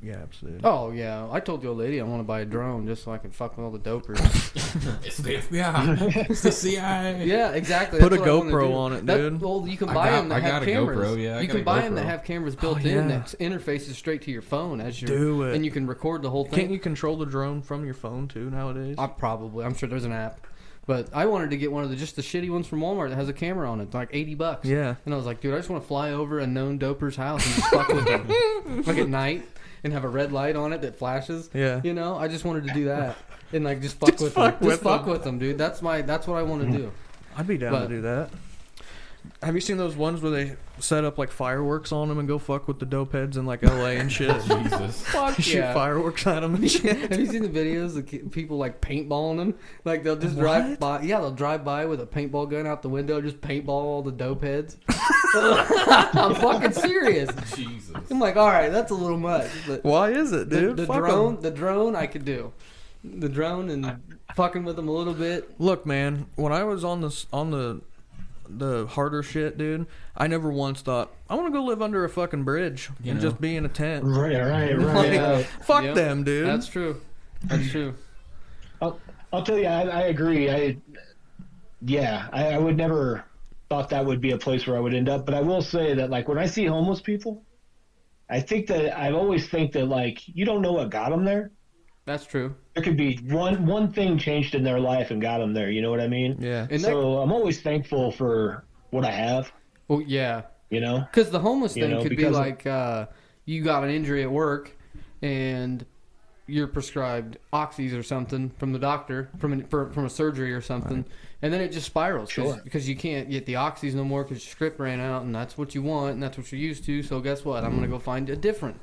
gaps, dude. Oh yeah, I told the old lady I want to buy a drone just so I can fuck with all the dopers. It's the FBI. It's the CIA. Yeah, exactly. Put That's a what I wanna GoPro do. on it, That- dude. Well, you can I buy got- them that I have got a cameras. GoPro, yeah, I you got can a buy them GoPro. that have cameras built yeah. in that interfaces straight to your phone as you Do it. and you can record the whole thing. Can't you control the drone from your phone too nowadays? I'm sure there's an app. But I wanted to get one of the shitty ones from Walmart that has a camera on it, like $80. Yeah. And I was like, dude, I just want to fly over a known doper's house and just fuck with them, like at night, and have a red light on it that flashes. Yeah. You know, I just wanted to do that and just fuck with them. Just fuck with them, dude. That's what I want to do. I'd be down But- to do that. Have you seen those ones where they set up like fireworks on them and go fuck with the dope heads in like LA and shit? Jesus. Fuck Shoot yeah. fireworks at them and shit. Have you seen the videos of people like paintballing them? Like they'll just drive by. Yeah, they'll drive by with a paintball gun out the window, just paintball all the dope heads. I'm fucking serious. Jesus. I'm like, all right, that's a little much. But Why is it, dude? the Fuck 'em. drone, I could do. The drone and fucking with them a little bit. Look, man, when I was on the harder shit, dude, I never once thought I want to go live under a fucking bridge You and know? just be in a tent. Right. Like, Yeah. fuck Yep. them, dude. That's true. That's true. I'll tell you, I agree. I would never thought that would be a place where I would end up. But I will say that, like, when I see homeless people, I think that I always think that like you don't know what got them there. That's true. There could be one thing changed in their life and got them there. You know what I mean? Yeah. And So I'm always thankful for what I have. Well, yeah. You know? Because the homeless You thing know, could be because of- like you got an injury at work and you're prescribed oxys or something from the doctor from a surgery or something, and then it just spirals because you can't get the oxys no more because your script ran out, and that's what you want and that's what you're used to. So guess what? I'm gonna go find a different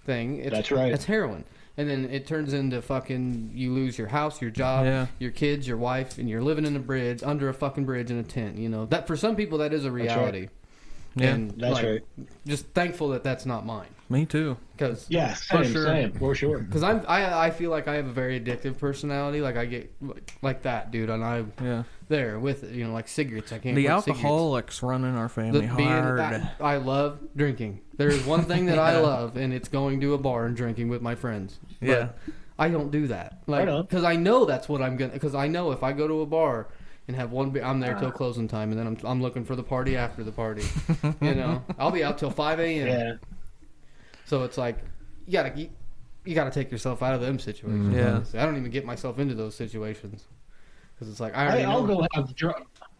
thing. That's right. It's heroin. And then it turns into fucking, you lose your house, your job, your kids, your wife, and you're living in a bridge, under a fucking bridge in a tent. You know, that for some people that is a reality. Yeah. And That's like, right. just thankful that that's not mine. Me too. Cause Yeah, same, for sure. Because I feel like I have a very addictive personality. Like I get like that, dude, and I'm there with it. You know, like cigarettes. I can't. The quit alcoholics running our family hard. I love drinking. There's one thing that I love, and it's going to a bar and drinking with my friends. But Yeah. I don't do that. Like, because I know that's what I'm gonna. Because I know if I go to a bar and have one beer, I'm there till closing time, and then I'm looking for the party after the party. You know, I'll be out till 5 a.m. Yeah. So it's like you gotta take yourself out of them situations. Yeah. Honestly. I don't even get myself into those situations because it's like I already I'll know.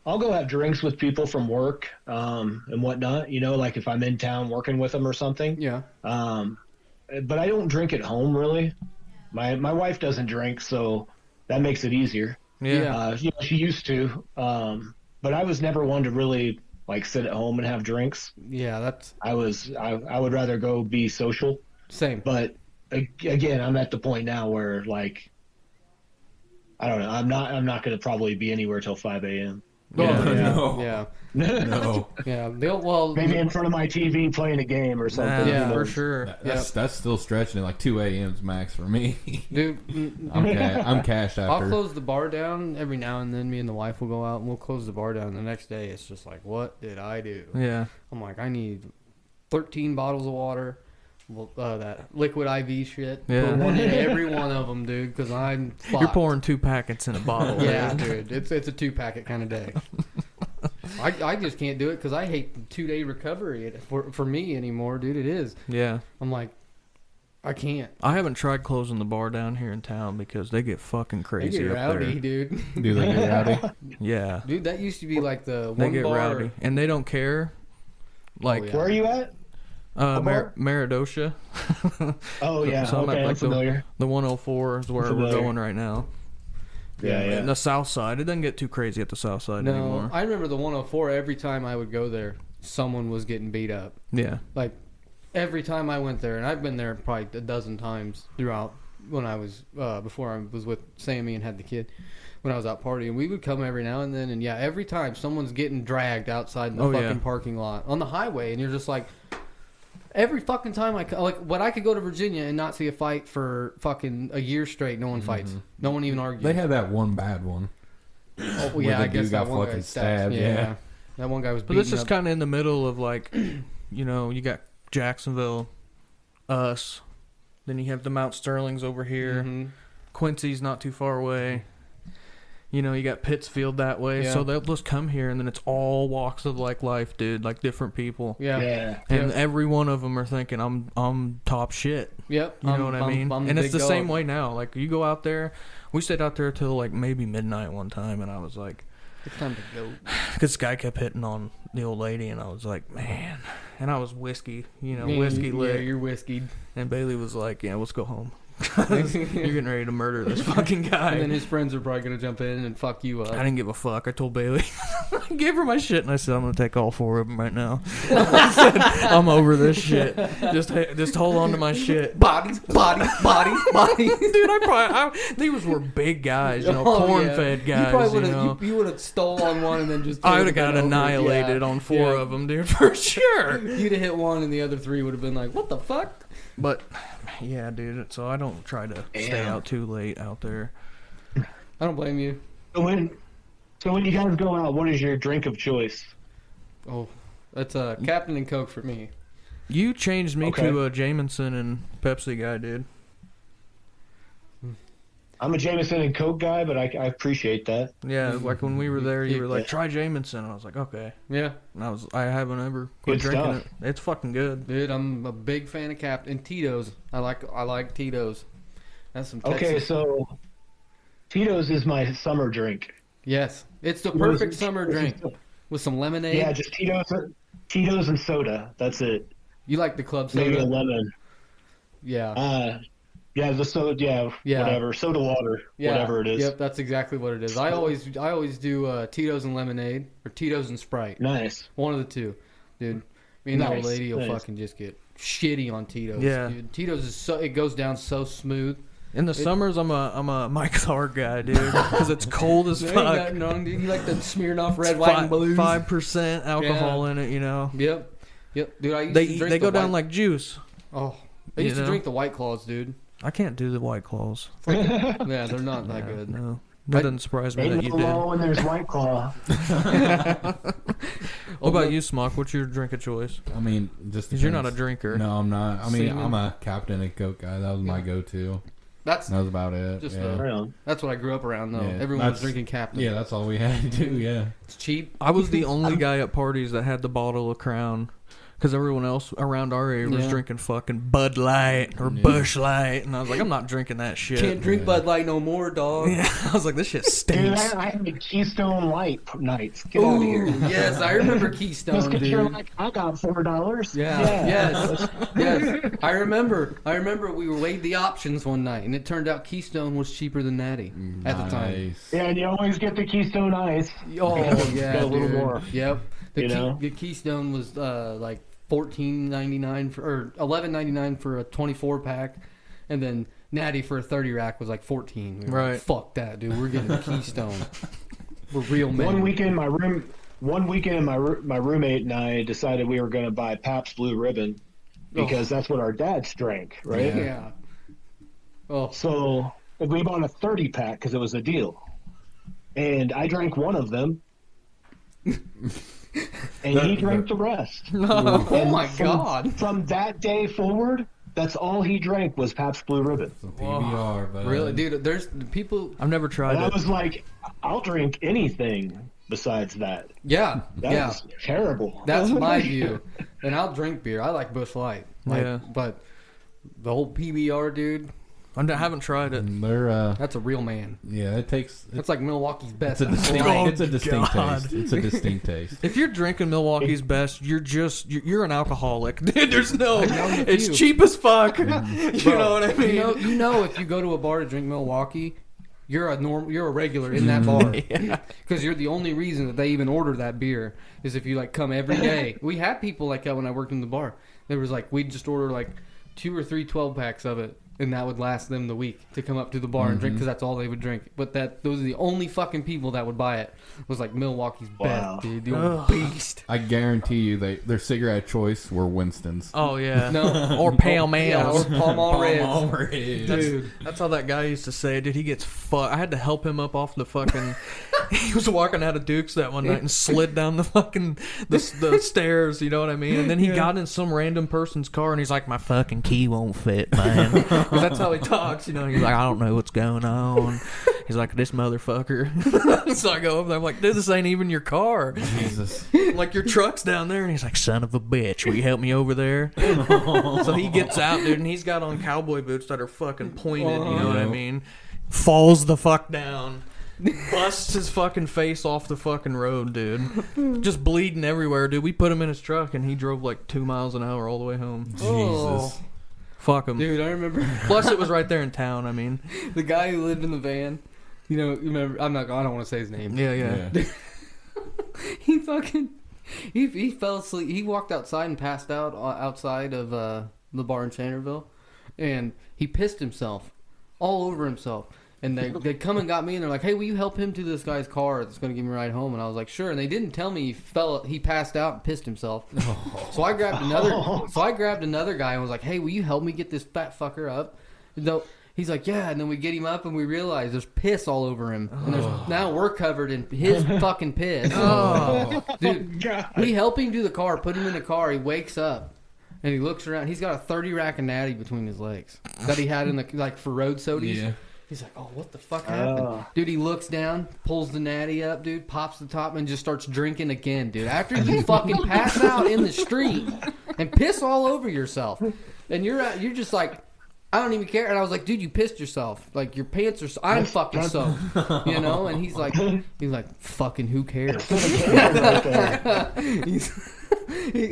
I'll go have drinks with people from work and whatnot. You know, like if I'm in town working with them or something. Yeah. But I don't drink at home really. My wife doesn't drink, so that makes it easier. Yeah. You know, she used to, but I was never one to really like sit at home and have drinks. Yeah, that's I would rather go be social. same. But again, I'm at the point now where like I don't know. I'm not going to probably be anywhere till 5 a.m. Yeah. No. Yeah. Well, Maybe in front of my TV playing a game or something. Yeah, who for knows? sure. That's still stretching it. Like 2 a.m.'s max for me. dude, I'm cashed I'll after. close the bar down every now and then. Me and the wife will go out and we'll close the bar down. The next day, it's just like, what did I do? Yeah. I'm like, I need 13 bottles of water. That liquid IV shit. Yeah. Put one in every one of them, dude, because I'm fucked. You're pouring 2 packets in a bottle. Yeah, dude. It's a 2-packet kind of day. I just can't do it because I hate the 2-day recovery for me anymore, dude. It is. Yeah. I'm like, I can't. I haven't tried closing the bar down here in town because they get fucking They crazy get up rowdy, there. dude. Do they get rowdy? Yeah. Dude, that used to be like the They one get bar. rowdy. And they don't care. Like, yeah. Where are you at? bar? Meridosha. Oh yeah, So I'm okay, at, I'm like, familiar. The 104 is where we're Familiar. going right now. Yeah. And the south side, it doesn't get too crazy at the south side No, anymore. I remember the 104. Every time I would go there, someone was getting beat up. Yeah. Like every time I went there, and I've been there probably a dozen times throughout when I was before I was with Sammy and had the kid. When I was out partying, we would come every now and then, and yeah, every time someone's getting dragged outside the fucking parking lot on the highway, and you're just like, every fucking time when I could go to Virginia and not see a fight for fucking a year straight, no one fights, no one even argues. They had that one bad one. Oh where yeah, the I guess dude that got one guy fucking stabbed, Yeah. yeah. That one guy was. But this beaten is up. kind of in the middle of like, you know, you got Jacksonville, us, then you have the Mount Sterlings over here. Mhm. Quincy's not too far away. You know, you got Pittsfield that way. Yeah. So they'll just come here, and then it's all walks of like life, dude. Like different people. Yeah. Yeah. And Yep. every one of them are thinking, I'm top shit. Yep. You know what I mean? I'm And it's big the dog. same way now. Like you go out there, we stayed out there till like maybe midnight one time, and I was like, It's time to go. because this guy kept hitting on the old lady, and I was like, man. And I was whiskey, you know, Yeah, whiskey yeah, lit. you're whiskeyed. And Bailey was like, yeah, let's go home. You're getting ready to murder this fucking guy. And then his friends are probably gonna jump in and fuck you up. I didn't give a fuck. I told Bailey, I gave her my shit, and I said, I'm gonna take all 4 of them right now. I said, I'm over this shit. Just hold on to my shit. Bodies. Dude, these were big guys, you know, Oh, corn-fed yeah. guys, You probably would you know. have. You would have stole on one and then just. I would have got taken over. annihilated Yeah. on 4 Yeah. of them, dude, for sure. You'd have hit one, and the other 3 would have been like, "What the fuck?" But yeah, dude. So I don't try to stay out too late out there. I don't blame you. So when you guys go out, what is your drink of choice? Oh, that's Captain and Coke for me. You changed me Okay. to a Jameson and Pepsi guy, dude. I'm a Jameson and Coke guy, but I appreciate that. Yeah, like when we were there, you were like, Yeah. try Jameson. I was like, okay. Yeah, And I haven't ever quit Good drinking stuff. it. It's fucking good. dude, I'm a big fan of Captain Tito's. I like Tito's. That's some Texas. Okay, so Tito's is my summer drink. Yes, it's the perfect summer drink with some lemonade. Yeah, just Tito's and soda. That's it. You like the club Maybe a soda? lemon. Yeah. Yeah, the soda. Yeah, Yeah. whatever. Soda water. Yeah. Whatever it is. Yep, that's exactly what it is. I always do Tito's and lemonade or Tito's and Sprite. Nice. One of the two, dude. Me and that old Nice, lady will nice. fucking just get shitty on Tito's. Yeah. Dude. Tito's is it goes down so smooth. In the summers, I'm a Mike Thar guy, dude, because it's cold as There ain't fuck. nothing wrong, dude. You like the Smirnoff Red, White, and Blues? 5% alcohol in it, you know. Yep. Dude, I used to drink They go the down White- like juice. Oh, I You used to know? drink the White Claws, dude. I can't do the White Claws. Yeah, they're not that Yeah, good. No, that doesn't surprise me Ain't that you no did. law when there's White Claw. What about you, Smock? What's your drink of choice? I mean, just Because you're not a depends. drinker. No, I'm not. I mean, Seaman? I'm a Captain and Coke guy. That was my go-to. That's That was about it. Just yeah. Right on. that's what I grew up around though. Yeah, Everyone was that's- drinking Captain. Yeah, that's all we had to do. Yeah. It's cheap. I was the only guy at parties that had the bottle of Crown. Because everyone else around our area was Yeah. drinking fucking Bud Light or Yeah. Bush Light. And I was like, I'm not drinking that shit. Can't drink Bud Light no more, dog. Yeah, I was like, this shit Dude, stinks. I had Keystone Light nights. Get out of here. Yes, I remember Just Keystone, because you're dude. like, I got $4. Yeah. Yes. Yes. I remember we weighed the options one night, and it turned out Keystone was cheaper than Natty at the time. Nice. Yeah, and you always get the Keystone Ice. Oh yeah, a little dude. more. Yep. You know? The Keystone was like $14.99 or $11.99 for a 24 pack, and then Natty for a 30 rack was like 14. We were Right. like, fuck that, dude. We're getting Keystone. We're real men. One weekend, my roommate and I decided we were going to buy Pabst Blue Ribbon because that's what our dads drank, right? Yeah. Oh, So we bought a 30 pack because it was a deal, and I drank one of them, and he drank the rest. oh my God. From that day forward, that's all he drank was Pabst Blue Ribbon. Some PBR, but Really, dude? There's people. I've never tried And I it. was like, I'll drink anything besides that. Yeah. That's terrible. That's my view. And I'll drink beer. I like Busch Light. Yeah. But the whole PBR, dude, I haven't tried it. And they're that's a real man. yeah, it takes. That's like Milwaukee's best. It's a distinct. Oh, it's a distinct God. taste. It's a distinct taste. If you're drinking Milwaukee's Best, you're an alcoholic, dude. There's no, a it's few. cheap as fuck. You know what I mean? You know, if you go to a bar to drink Milwaukee, you're a regular in that bar because you're the only reason that they even order that beer is if you like come every day. We had people like that when I worked in the bar. There was like we'd just order like 2 or 3 12 packs of it, and that would last them the week to come up to the bar and drink because that's all they would drink. But those are the only fucking people that would buy it. Was like Milwaukee's Wow. best, dude. The old beast. I guarantee you, their cigarette choice were Winston's. Oh yeah, No. or Pale Yeah, or Males. Pall Mall Reds. Dude. That's how that guy used to say, dude. He gets fucked. I had to help him up off the fucking. He was walking out of Duke's that one night and slid down the fucking the stairs. You know what I mean? And then he got in some random person's car and he's like, "My fucking key won't fit, man." 'Cause that's how he talks. You know, he's like, "I don't know what's going on." He's like, "This motherfucker." So I go up there. I'm like, "Dude, this ain't even your car. Jesus. Like your truck's down there." And he's like, "Son of a bitch, will you help me over there?" So he gets out, dude, and he's got on cowboy boots that are fucking pointed. You know what I mean? Falls the fuck down. Busts his fucking face off the fucking road, dude. Just bleeding everywhere, dude. We put him in his truck and he drove like 2 miles an hour all the way home. Jesus. Fuck him. Dude, I remember Plus, it was right there in town. I mean, the guy who lived in the van. You know, remember? I don't want to say his name. yeah, yeah. Yeah. He fucking he fell asleep. He walked outside and passed out outside of the bar in Chandlerville, and he pissed himself all over himself. And they come and got me, and they're like, "Hey, will you help him to this guy's car that's going to give me a ride home?" And I was like, "Sure." And they didn't tell me he passed out and pissed himself. So I grabbed another guy and was like, "Hey, will you help me get this fat fucker up?" And he's like, "Yeah." And then we get him up, and we realize there's piss all over him, and now we're covered in his fucking piss. Oh, Dude, God. we help him do the car, put him in the car. He wakes up and he looks around. He's got a 30 rack of natty between his legs that he had in the for road sodies. Yeah. He's like, oh, what the fuck happened? Dude, he looks down, pulls the natty up, dude, pops the top, and just starts drinking again, dude. After you fucking pass out in the street and piss all over yourself. And you're just like, I don't even care. And I was like, dude, you pissed yourself. Like, your pants are I'm fucking soaked. You know? And he's like, fucking who cares?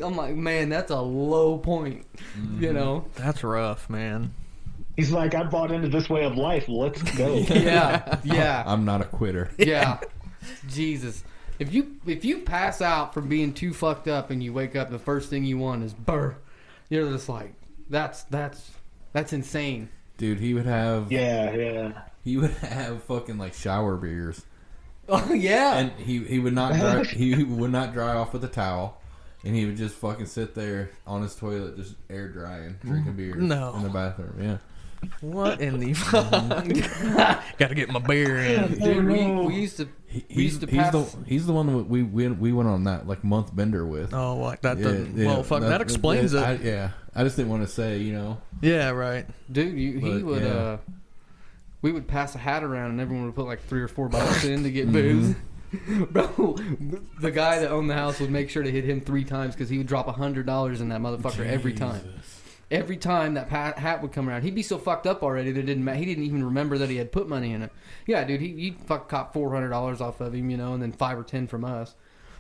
I'm like, man, that's a low point. You know? That's rough, man. He's like, I bought into this way of life. Let's go. Yeah. I'm not a quitter. Yeah. Jesus. If you pass out from being too fucked up and you wake up, the first thing you want is burr. You're just like, that's insane. Dude, he would have Yeah. he would have fucking like shower beers. Oh yeah. And he would not dry, he would not dry off with a towel. And he would just fucking sit there on his toilet, just air drying, drinking beer in the bathroom. Yeah. What in the fuck? Gotta get my beer in. Dude, we used to He's the one that we went on that like month bender with. Oh, like that? Well, fuck, that explains it. I just didn't want to say, you know. Yeah, right. Dude, he would. We would pass a hat around, and everyone would put like $3 or $4 in to get booze. Bro, the guy that owned the house would make sure to hit him 3 times because he would drop $100 in that motherfucker every time. Every time that hat would come around, he'd be so fucked up already that he didn't even remember that he had put money in it. Yeah, dude, he'd fuck cop $400 off of him, you know, and then 5 or 10 from us,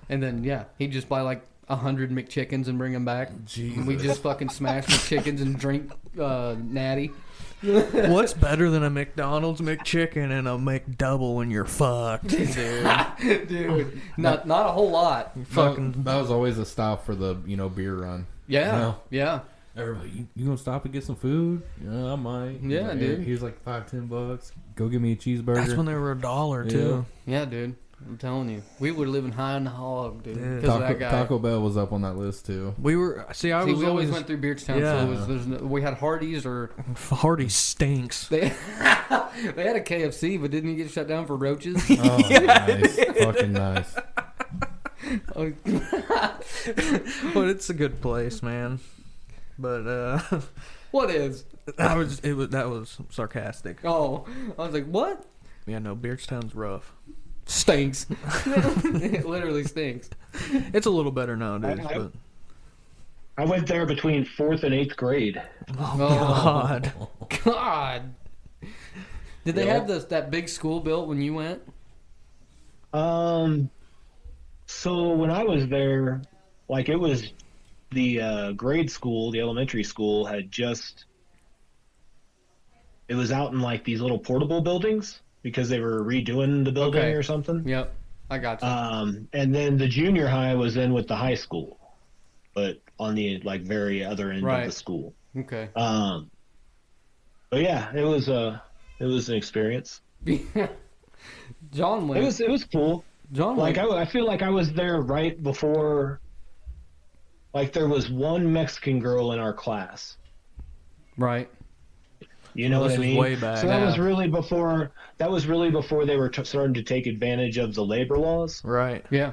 and then he'd just buy like 100 McChickens and bring them back. And we just fucking smash McChickens and drink natty. What's better than a McDonald's McChicken and a McDouble when you're fucked, dude? Dude, not a whole lot. Fucking, that was always a stop for the beer run. Yeah, you know? Yeah. Everybody, you gonna stop and get some food? Yeah, I might. Yeah, dude. Here's like $5-10. Go get me a cheeseburger. That's when they were $1 too. Yeah, dude. I'm telling you, we were living high on the hog, dude. Because of that guy. Taco Bell was up on that list too. We were. We always went through Beardstown, so we had Hardee's or Hardee's stinks. They had a KFC, but didn't he get shut down for roaches? Oh, nice, fucking nice. But it's a good place, man. But what is? That was sarcastic. Oh, I was like, what? Yeah, no, Beardstown's rough. Stinks. It literally stinks. It's a little better nowadays, but I went there between 4th and 8th grade. Oh God. Did they have that big school built when you went? So when I was there, like, it was the grade school, the elementary school had just, it was out in like these little portable buildings because they were redoing the building or something. Yep, I got you. And then the junior high was in with the high school, but on the like very other end of the school. Okay. But yeah, it was an experience. John went. It was cool. John went. Like I feel like I was there right before. Like there was one Mexican girl in our class. Right. You know what I mean? Way back. So that was really before. That was really before they were starting to take advantage of the labor laws. Right. Yeah.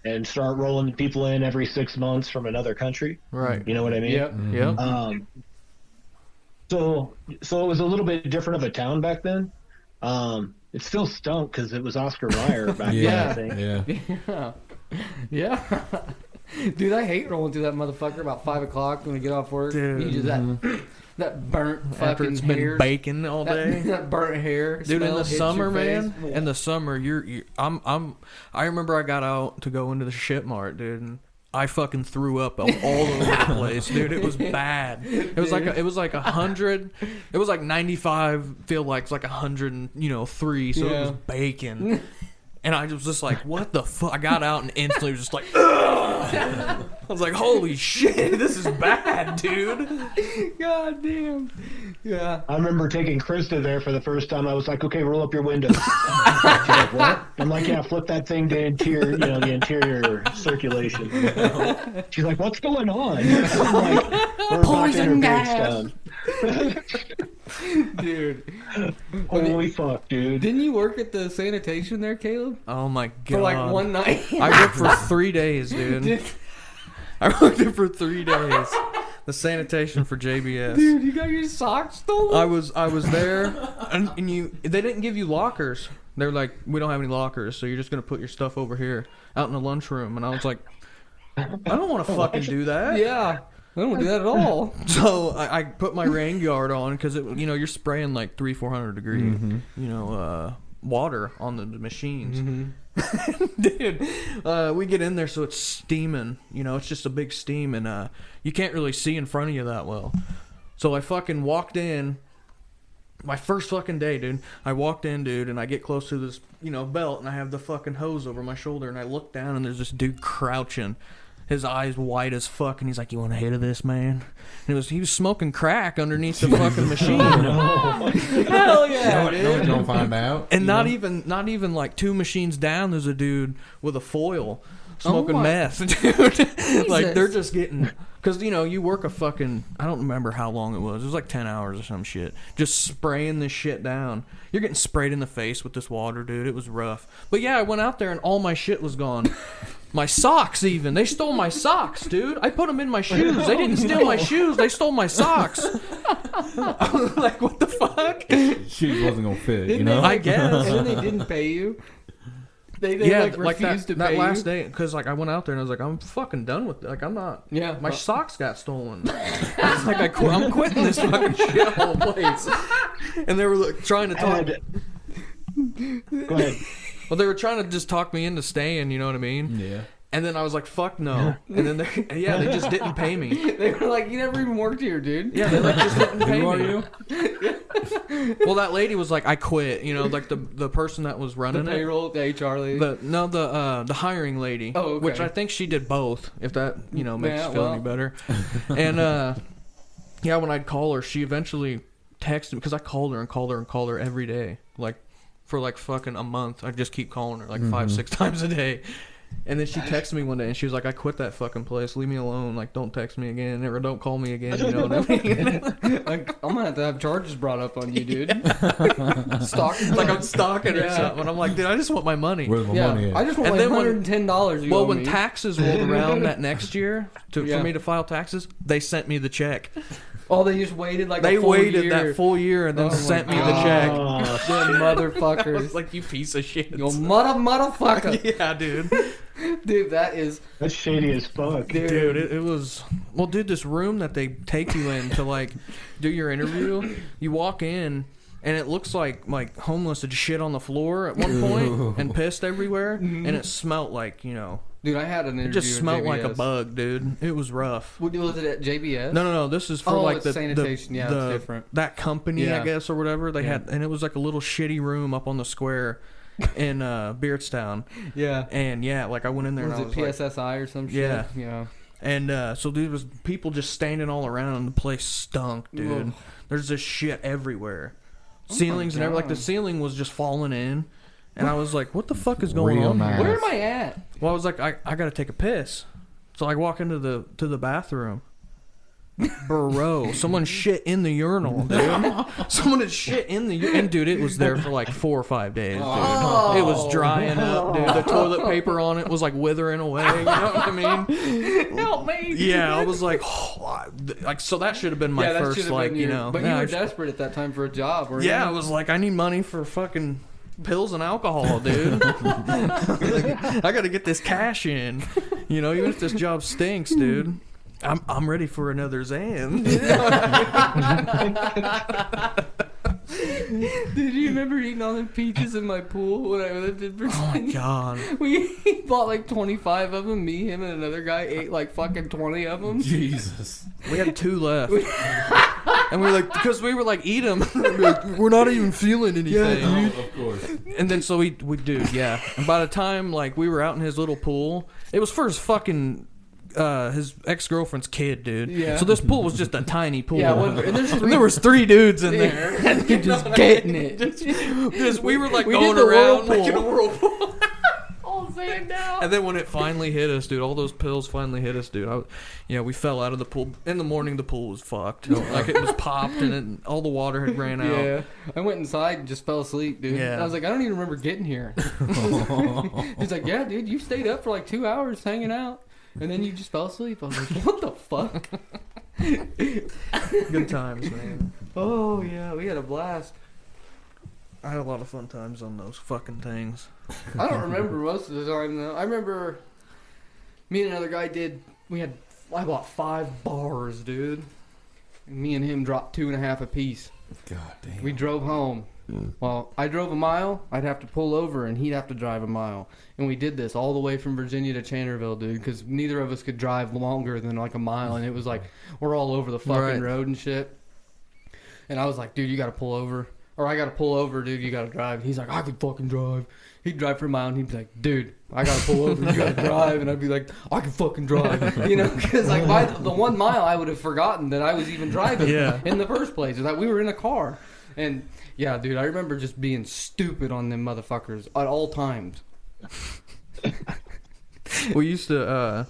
And start rolling people in every 6 months from another country. Right. You know what I mean? Yep. Mm-hmm. Yep. So it was a little bit different of a town back then. It still stunk because it was Oscar Mayer back then, I think. Yeah. Yeah. Dude, I hate rolling through that motherfucker about 5 o'clock when we get off work. Dude. You just that burnt After fucking it's hair. been baking all day. That burnt hair. Dude, in the hits summer, your man. face. In the summer, I remember I got out to go into the shit mart, dude, and I fucking threw up all over the place, dude. It was bad. It was like 100. It was like 95. Feel like it's like 103. So it was bacon. And I was just like, what the fuck? I got out and instantly was just like, ugh! I was like, holy shit, this is bad, dude. God damn. Yeah. I remember taking Krista there for the first time. I was like, okay, roll up your windows. She's like, what? I'm like, yeah, flip that thing to the interior circulation. She's like, what's going on? I'm like, we're Poison gas. Dude. Holy fuck, dude. Didn't you work at the sanitation there, Caleb? Oh my god. For like one night? I worked for 3 days, dude. I worked there for 3 days. The sanitation for JBS. Dude, you got your socks stolen? I was there, and they didn't give you lockers. They're like, we don't have any lockers, so you're just gonna put your stuff over here out in the lunchroom. And I was like, I don't want to fucking do that. Yeah. I don't do that at all. So I put my rain guard on because you're spraying like 300-400 degree, water on the machines. Dude, we get in there, so it's steaming. It's just a big steam, and you can't really see in front of you that well. So I fucking walked in. My first fucking day, dude. I walked in, dude, and I get close to this, belt, and I have the fucking hose over my shoulder, and I look down, and there's this dude crouching. His eyes white as fuck, and he's like, "You want a hit of this, man?" And he was smoking crack underneath the fucking machine. Hell yeah, dude. Don't find out. And not even like 2 machines down, there's a dude with a foil smoking meth, dude. Like they're just getting, because you work a fucking, I don't remember how long it was like 10 hours or some shit, just spraying this shit down. You're getting sprayed in the face with this water, dude. It was rough. But yeah, I went out there and all my shit was gone. My socks, even. They stole my socks, dude. I put them in my shoes. They didn't steal my shoes. They stole my socks. I was like, what the fuck? Shoes wasn't gonna fit, I guess. And then they didn't pay you. They refused to pay that you. last day, because I went out there and I was like, I'm fucking done with it. Like, I'm not. Yeah. My socks got stolen. I was like, I'm quitting this fucking shithole place. And they were trying to talk. Go ahead. Well, they were trying to just talk me into staying, you know what I mean? Yeah. And then I was like, fuck no. And then they just didn't pay me. They were like, you never even worked here, dude. Yeah, they just didn't pay Who are me. you? Well, that lady was like, I quit. Like the person that was running The payroll, the HR lady. the hiring lady. Oh, okay. Which I think she did both. If that makes Yeah, you feel any better. And when I'd call her, she eventually texted me, because I called her every day, like for like fucking a month. I'd just keep calling her like 5-6 times a day. And then she texted me one day and she was like, I quit that fucking place. Leave me alone. Like, don't text me again. Or don't call me again. You know what I mean? Like, I'm going to have charges brought up on you, dude. Stalking. Like, I'm stalking her or something. And I'm like, dude, I just want my money. Where's my money at? I just want And like then $110 you Well, owe when me. taxes rolled around that next year for Yeah. me to file taxes, they sent me the check. Oh, they just waited like They a full waited year. that full year and then Oh my sent me the God. check. Them I motherfuckers. was like, you piece of shit. You motherfucker. Yeah, dude. Dude, that is... That's shady as fuck. Dude, it was... Well, dude, this room that they take you in to, like, do your interview, you walk in, and it looks like homeless had shit on the floor at one point and pissed everywhere, and it smelt like, Dude, I had an interview it just at smelled like a JBS. bug, dude. It was rough. What, was it at JBS? No. This is for Oh, like it's the sanitation. Yeah, the- it's different. That company, Yeah. I guess, or whatever they Yeah. had, and it was like a little shitty room up on the square in Beardstown. Yeah. And yeah, like I went in there Was and I it was like, PSSI or some shit? Yeah. Yeah. and so there was people just standing all around, and the place stunk, dude. Ugh. There's this shit everywhere, Oh ceilings and everything. Like the God. ceiling was just falling in. And I was like, what the fuck is going Real on nice. here? Where am I at? Well, I was like, I gotta take a piss. So I walk into the bathroom. Bro, someone shit in the urinal, dude. Someone had shit in the and dude, it was there for like 4 or 5 days, dude. It was drying up, dude. The toilet paper on it was like withering away. You know what I mean? Help me. Yeah, I was like, so that should have been my Yeah, that first, should've like, been your- But yeah, you I were sh- desperate at that time for a job, weren't Yeah, I you? was like, I need money for fucking pills and alcohol, dude. I gotta get this cash in. Even if this job stinks, dude. I'm ready for another Zan. Did you remember eating all them peaches in my pool when I lived in Oh my Virginia? god. We bought like 25 of them. Me, him, and another guy ate like fucking 20 of them. Jesus. We had 2 left. And we were like, because we were like, eat them. We're not even feeling anything. Oh, of course. And then so we dude, yeah. And by the time like we were out in his little pool, it was for his fucking his ex-girlfriend's kid, dude. Yeah. So this pool was just a tiny pool. Yeah, and there's And 3 there was 3 dudes in there. and you're just getting it. Because we were like We going did the around whirlpool. making a whirlpool. All sand down. And then when it finally hit us, dude, all those pills finally hit us, dude. We fell out of the pool. In the morning, the pool was fucked. Like it was popped and all the water had ran out. Yeah, I went inside and just fell asleep, dude. Yeah. I was like, I don't even remember getting here. He's like, yeah, dude, you stayed up for like 2 hours hanging out, and then you just fell asleep. I was like, what the fuck? Good times, man. Oh yeah, we had a blast. I had a lot of fun times on those fucking things. I don't remember most of the time though. I remember me and another guy I bought 5 bars, dude. And me and him dropped 2.5 apiece. God damn. We drove home. Well, I drove a mile. I'd have to pull over, and he'd have to drive a mile. And we did this all the way from Virginia to Chandlerville, dude, because neither of us could drive longer than like a mile. And it was like we're all over the fucking Right. road and shit. And I was like, dude, you got to pull over. Or I got to pull over, dude, you got to drive. He's like, I could fucking drive. He'd drive for a mile, and he'd be like, dude, I got to pull over, you got to drive. And I'd be like, I can fucking drive. You know, because like by the 1 mile, I would have forgotten that I was even driving Yeah. in the first place. Or that we were in a car. And, yeah, dude, I remember just being stupid on them motherfuckers at all times. We used to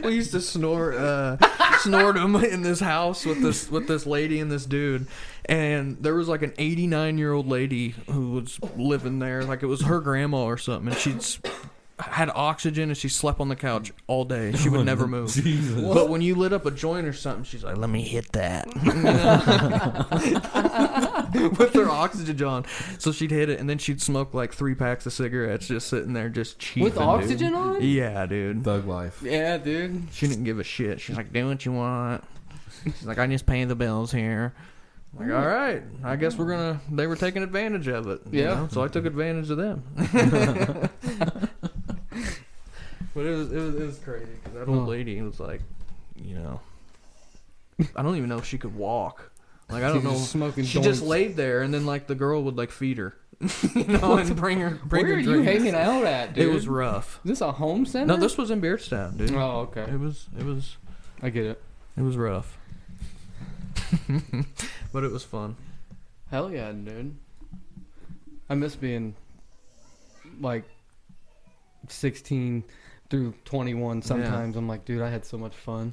we used to snort them in this house with this lady and this dude, and there was like an 89-year-old lady who was living there, like it was her grandma or something, and she'd had oxygen and she slept on the couch all day. She would never move. Jesus. But when you lit up a joint or something, she's like, "Let me hit that," with her oxygen on. So she'd hit it, and then she'd smoke like 3 packs of cigarettes, just sitting there, just cheaping. With oxygen on? Yeah, dude. Thug life. Yeah, dude. She didn't give a shit. She's like, "Do what you want." She's like, "I just pay the bills here." I'm like, all right, I guess they were taking advantage of it. You Yeah. know? So I took advantage of them. But it was crazy because that old lady was like, you know, I don't even know if she could walk. Like I She don't was know. just smoking She just joints. laid there, and then like the girl would like feed her, you know, and bring her Where are you drinks. hanging out at, dude? It was rough. Is this a home center? No, this was in Beardstown, dude. Oh, okay. It was I get it. rough. But it was fun. Hell yeah, dude. I miss being like 16 through 21 sometimes. I'm like, dude, I had so much fun.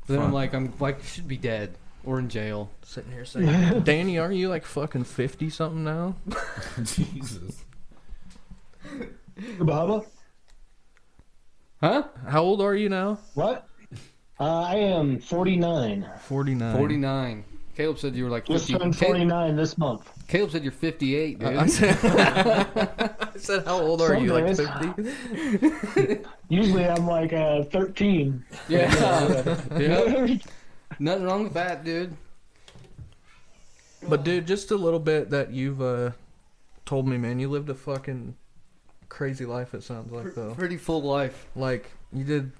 But then Fun. I'm like, should be dead or in jail. Sitting here saying, Danny, are you like fucking 50 something now? Jesus. Baba? Huh? How old are you now? What? I am 49. 49. 49. Caleb said you were like Just 50. turned 49 this month. Caleb said you're 58, dude. I said, how old are you? Like Some 50? Usually I'm like 13. yeah. Yeah. Nothing wrong with that, dude. But dude, just a little bit that you've told me, man. You lived a fucking crazy life. It sounds like though. Pretty full life. Like you did.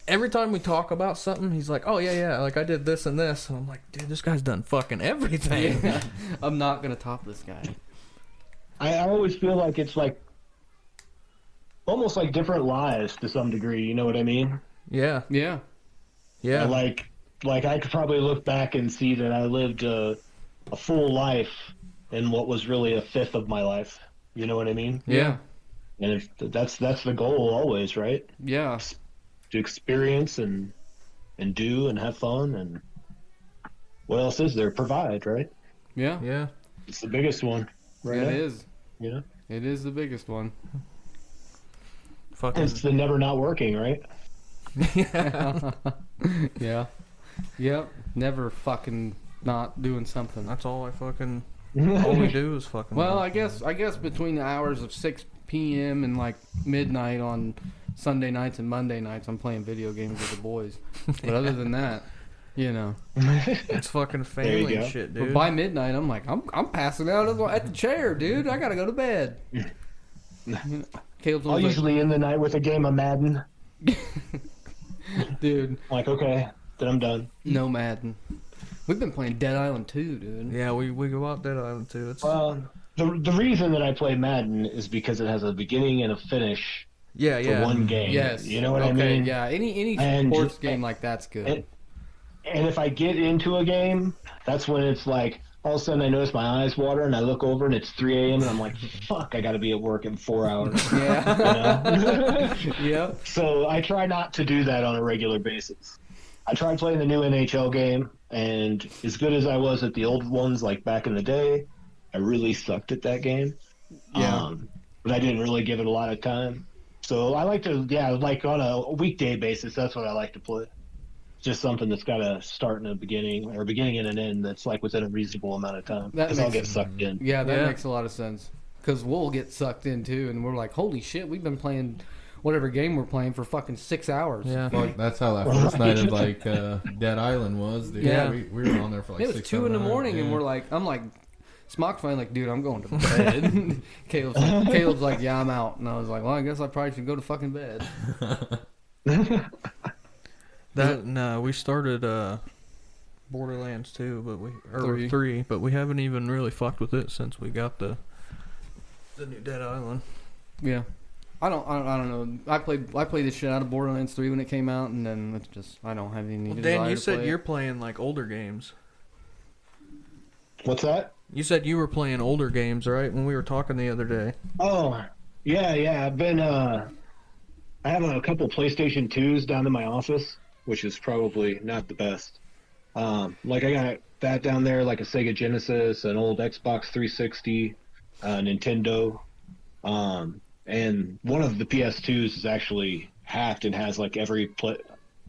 Every time we talk about something, he's like, "Oh yeah, like I did this and this," and I'm like, "Dude, this guy's done fucking everything." Yeah. I'm not gonna top this guy. I always feel like it's like almost like different lives to some degree. You know what I mean? Yeah, Yeah. yeah. Like I could probably look back and see that I lived a full life in what was really a fifth of my life. You know what I mean? Yeah. And if that's the goal always, right? Yeah. To experience and do and have fun, and what else is there? Provide, right? Yeah. Yeah. It's the biggest one, right? It now, is. You know, It is the biggest one. Fucking. it's the never not working, right? Yeah. Yep. Never fucking not doing something. That's all I fucking. All we do is fucking. Well, I guess between the hours of 6 p.m. and like midnight on Sunday nights and Monday nights, I'm playing video games with the boys. But other than that, you know, it's fucking There you family go. shit, but dude. by midnight, I'm like, I'm passing out at the chair, dude. I gotta go to bed. Caleb's I'll always like, usually end the night with a game of Madden. dude, Like, okay, then I'm done. no Madden. We've been playing Dead Island 2, dude. Yeah, we go out Dead Island too. It's The reason that I play Madden is because it has a beginning and a finish yeah, for yeah. one game. Yes. You know what okay, I mean? Yeah. Any And- sports game like that's good. And if I get into a game, that's when it's like, all of a sudden I notice my eyes water and I look over and it's 3 a.m. and I'm like, fuck, I got to be at work in 4 hours. yeah. You know? Yeah. So I try not to do that on a regular basis. I tried playing the new NHL game, and as good as I was at the old ones, like back in the day, I really sucked at that game. Yeah. But I didn't really give it a lot of time. So I like to, like on a weekday basis, that's what I like to play. Just something that's got a start and a beginning, or a beginning and an end that's like within a reasonable amount of time. That Because I'll makes- get sucked in. Yeah, that Yeah. makes a lot of sense. Because we'll get sucked in too, and we're like, holy shit, we've been playing whatever game we're playing for fucking 6 hours. Yeah. Fuck, that's how that first night of like Dead Island was, dude. Yeah. We were on there for like It was 6, 2 in the 7 morning, hours, and yeah. we're like, I'm like, Smock's finally like, dude, I'm going to bed. Caleb's like, yeah, I'm out. And I was like, well, I guess I probably should go to fucking bed. We started Borderlands 2, but we Three. 3, but we haven't even really fucked with it since we got the new Dead Island. Yeah. I don't know. I played the shit out of Borderlands 3 when it came out, and then it's just, I don't have any desire Dan, you to said play you're it. playing like older games. What's that? You said you were playing older games, right? When we were talking the other day. Oh, yeah. I've been, I have a couple PlayStation 2s down in my office, which is probably not the best. Like I got that down there, like a Sega Genesis, an old Xbox 360, Nintendo. And one of the PS2s is actually hacked and has like every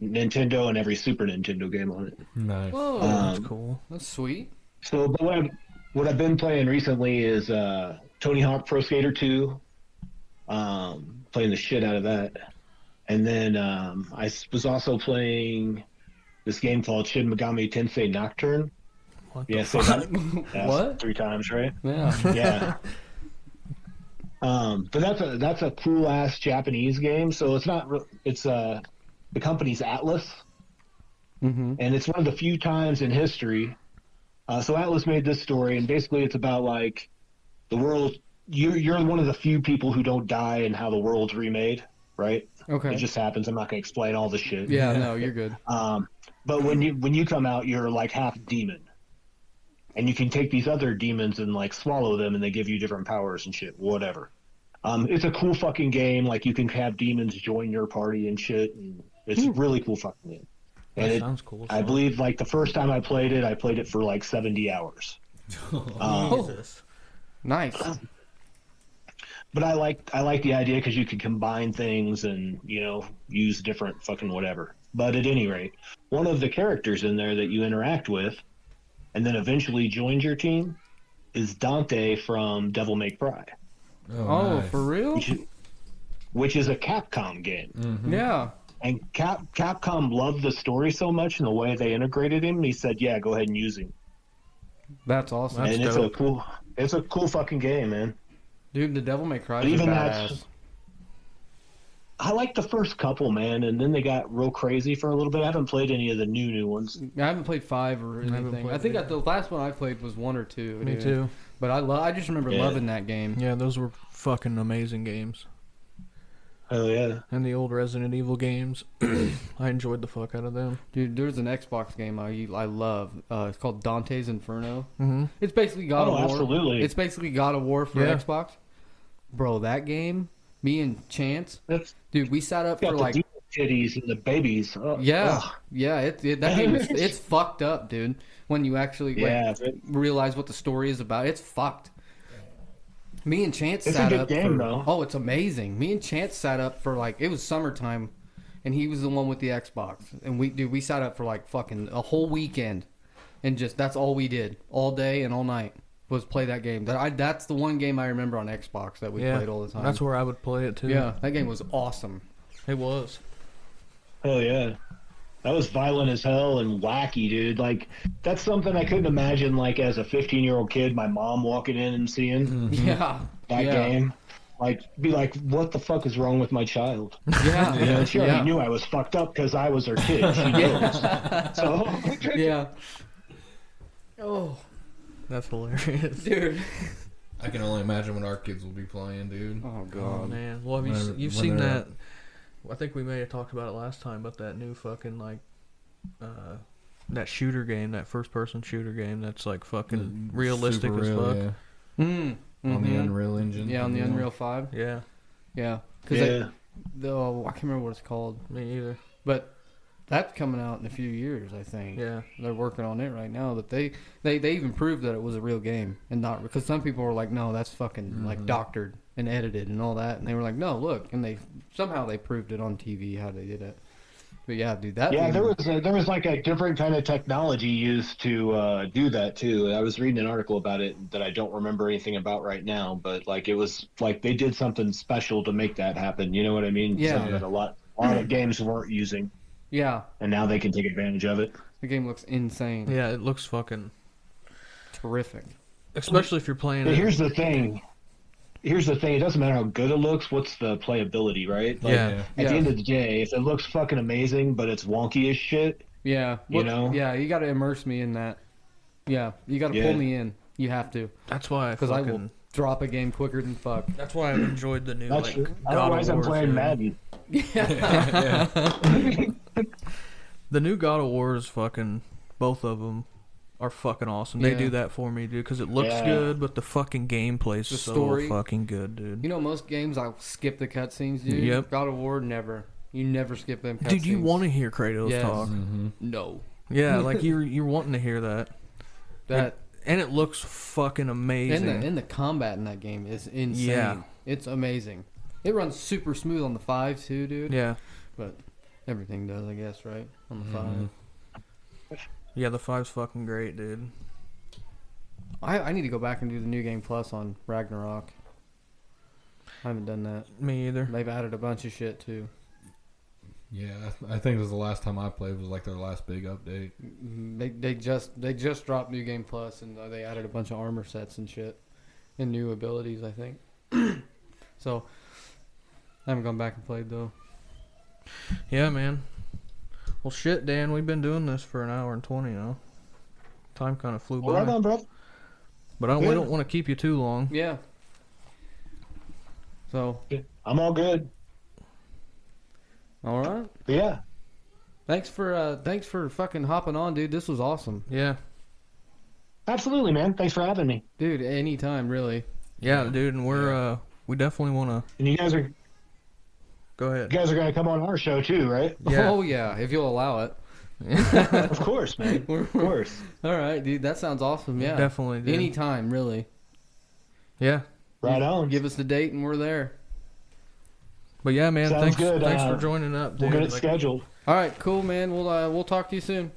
Nintendo and every Super Nintendo game on it. Nice. Whoa, That's cool. that's sweet. So, but what I've been playing recently is Tony Hawk Pro Skater 2. Playing the shit out of that. And then I was also playing this game called Shin Megami Tensei Nocturne. What Yeah, the say fuck? that. That's What? 3 times, right? Yeah. Yeah. But that's a cool ass Japanese game. So it's not. It's the company's Atlas, Mm-hmm. and it's one of the few times in history. So Atlas made this story, and basically it's about like the world. You're one of the few people who don't die, and how the world's remade. Right? Okay. It just happens. I'm not gonna explain all the shit. Yeah, no, you're good. But when you come out, you're like half demon, and you can take these other demons and like swallow them, and they give you different powers and shit. Whatever. It's a cool fucking game. Like you can have demons join your party and shit. And it's a really cool fucking game. And That it, sounds cool. I believe like the first time I played it for like 70 hours. Jesus. Nice. But I like the idea because you can combine things and use different fucking whatever. But at any rate, one of the characters in there that you interact with, and then eventually joins your team, is Dante from Devil May Cry, Oh, nice. for real? which is a Capcom game. Mhm. Yeah. And Capcom loved the story so much and the way they integrated him. He said, "Yeah, go ahead and use him." That's awesome. That's and dope. it's a cool fucking game, man. Dude, the Devil May Cry But is even badass. that's- I like the first couple, man, and then they got real crazy for a little bit. I haven't played any of the new ones. I haven't played 5 or haven't anything. played I think it. the last one I played was 1 or 2. Me dude. too. But I just remember Yeah. loving that game. Yeah, those were fucking amazing games. Oh yeah, And the old Resident Evil games, I enjoyed the fuck out of them. Dude, there's an Xbox game I love. It's called Dante's Inferno. Mm-hmm. It's basically God of War. absolutely. It's basically God of War for Yeah. Xbox. Bro, that game, me and Chance, that's dude, we sat up got for the like demon titties and the babies. Oh, yeah, ugh. yeah. That game is it's fucked up, dude. When you actually Yeah, realize what the story is about, it's fucked. Me and Chance It's a sat good up game, for, though. Oh, it's amazing. Me and Chance sat up for like it was summertime, and he was the one with the Xbox, and we sat up for like fucking a whole weekend, and just that's all we did all day and all night was play that game. That's the one game I remember on Xbox that we Yeah, played all the time. that's where I would play it too. Yeah, that game was awesome. It was. hell yeah. That was violent as hell and wacky, dude. Like that's something I couldn't imagine. Like as a 15-year-old kid, my mom walking in and seeing Yeah, that yeah. game, like be like, "What the fuck is wrong with my child?" Yeah, You know, she already yeah. knew I was fucked up because I was her kid. She knows. So Yeah. Oh, That's hilarious. dude. I can only imagine what our kids will be playing, dude. Oh Oh god. man. Well, have you Whenever- you've when seen they're that? I think we may have talked about it last time, but that new fucking like, that shooter game, that first-person shooter game, that's like fucking realistic Super as real, fuck. yeah. On the Mhm. Unreal Engine. Yeah, on the Unreal 5. Yeah. Yeah. Cause yeah, I can't remember what it's called, Me either. but that's coming out in a few years, I think. Yeah. They're working on it right now. That they even proved that it was a real game and not because some people were like, no, that's fucking like doctored. and edited and all that. And they were like, no, look, and they somehow they proved it on TV how they did it. But yeah, dude, that Yeah, thing, there was like a different kind of technology used to do that too. I was reading an article about it that I don't remember anything about right now, but like it was like they did something special to make that happen. You know what I mean? Yeah. Something that a lot of games weren't using, yeah, and now they can take advantage of it. the game looks insane, Yeah, it looks fucking. terrific. Especially if you're playing But it. here's the thing. It doesn't matter how good it looks. What's the playability, right? Like, Yeah. At Yeah. the end of the day, if it looks fucking amazing, but it's wonky as shit, Yeah, You know? Yeah, you got to immerse me in that. Yeah, you got to Yeah. pull me in. You have to, That's why I because I fucking. will drop a game quicker than fuck. That's why I've enjoyed the new that's like. true. God Otherwise, of I'm Wars, playing dude. Madden. The new God of Wars, fucking both of them are fucking awesome. They Yeah. do that for me, dude, because it looks Yeah. good, but the fucking gameplay's The so story. fucking good, dude. You know, most games I'll skip the cutscenes, dude. Yep. God of War, never. You never skip them cutscenes. Dude, you want to hear Kratos Yes. talk? No. Yeah, like you're wanting to hear that. That And it looks fucking amazing. and the combat in that game is insane. Yeah. It's amazing. It runs super smooth on the 5 too, dude. Yeah, But everything does, I guess, right? On the 5. yeah, the 5's fucking great, dude. I need to go back and do the new game plus on Ragnarok. I haven't done that. Me either. They've added a bunch of shit too. Yeah, I think it was the last time I played was like their last big update. They just dropped new game plus and they added a bunch of armor sets and shit and new abilities, I think. So I haven't gone back and played though. Yeah, man. Well, shit, Dan, we've been doing this for an hour and 20 now. Time kind of flew Well, by. right on, bro. But we Yeah. don't want to keep you too long. Yeah. So I'm all good. all right. But yeah, Thanks for fucking hopping on, dude. This was awesome. Yeah. absolutely, man. Thanks for having me. Dude, anytime really. Yeah, dude, and we definitely want to And you guys are go ahead. gonna come on our show too, right? Yeah. Oh yeah, if you'll allow it. Of course, man. Of course. All right, dude. That sounds awesome. Yeah. Definitely, dude. Anytime, really. Yeah. Right on. Give us the date and we're there. But yeah, man, Sounds thanks good. thanks for joining up, dude. We'll get it Like, scheduled. All right, cool, man. We'll talk to you soon.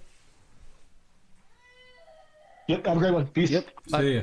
Yep. Have a great one. Peace. Yep. Bye. See ya.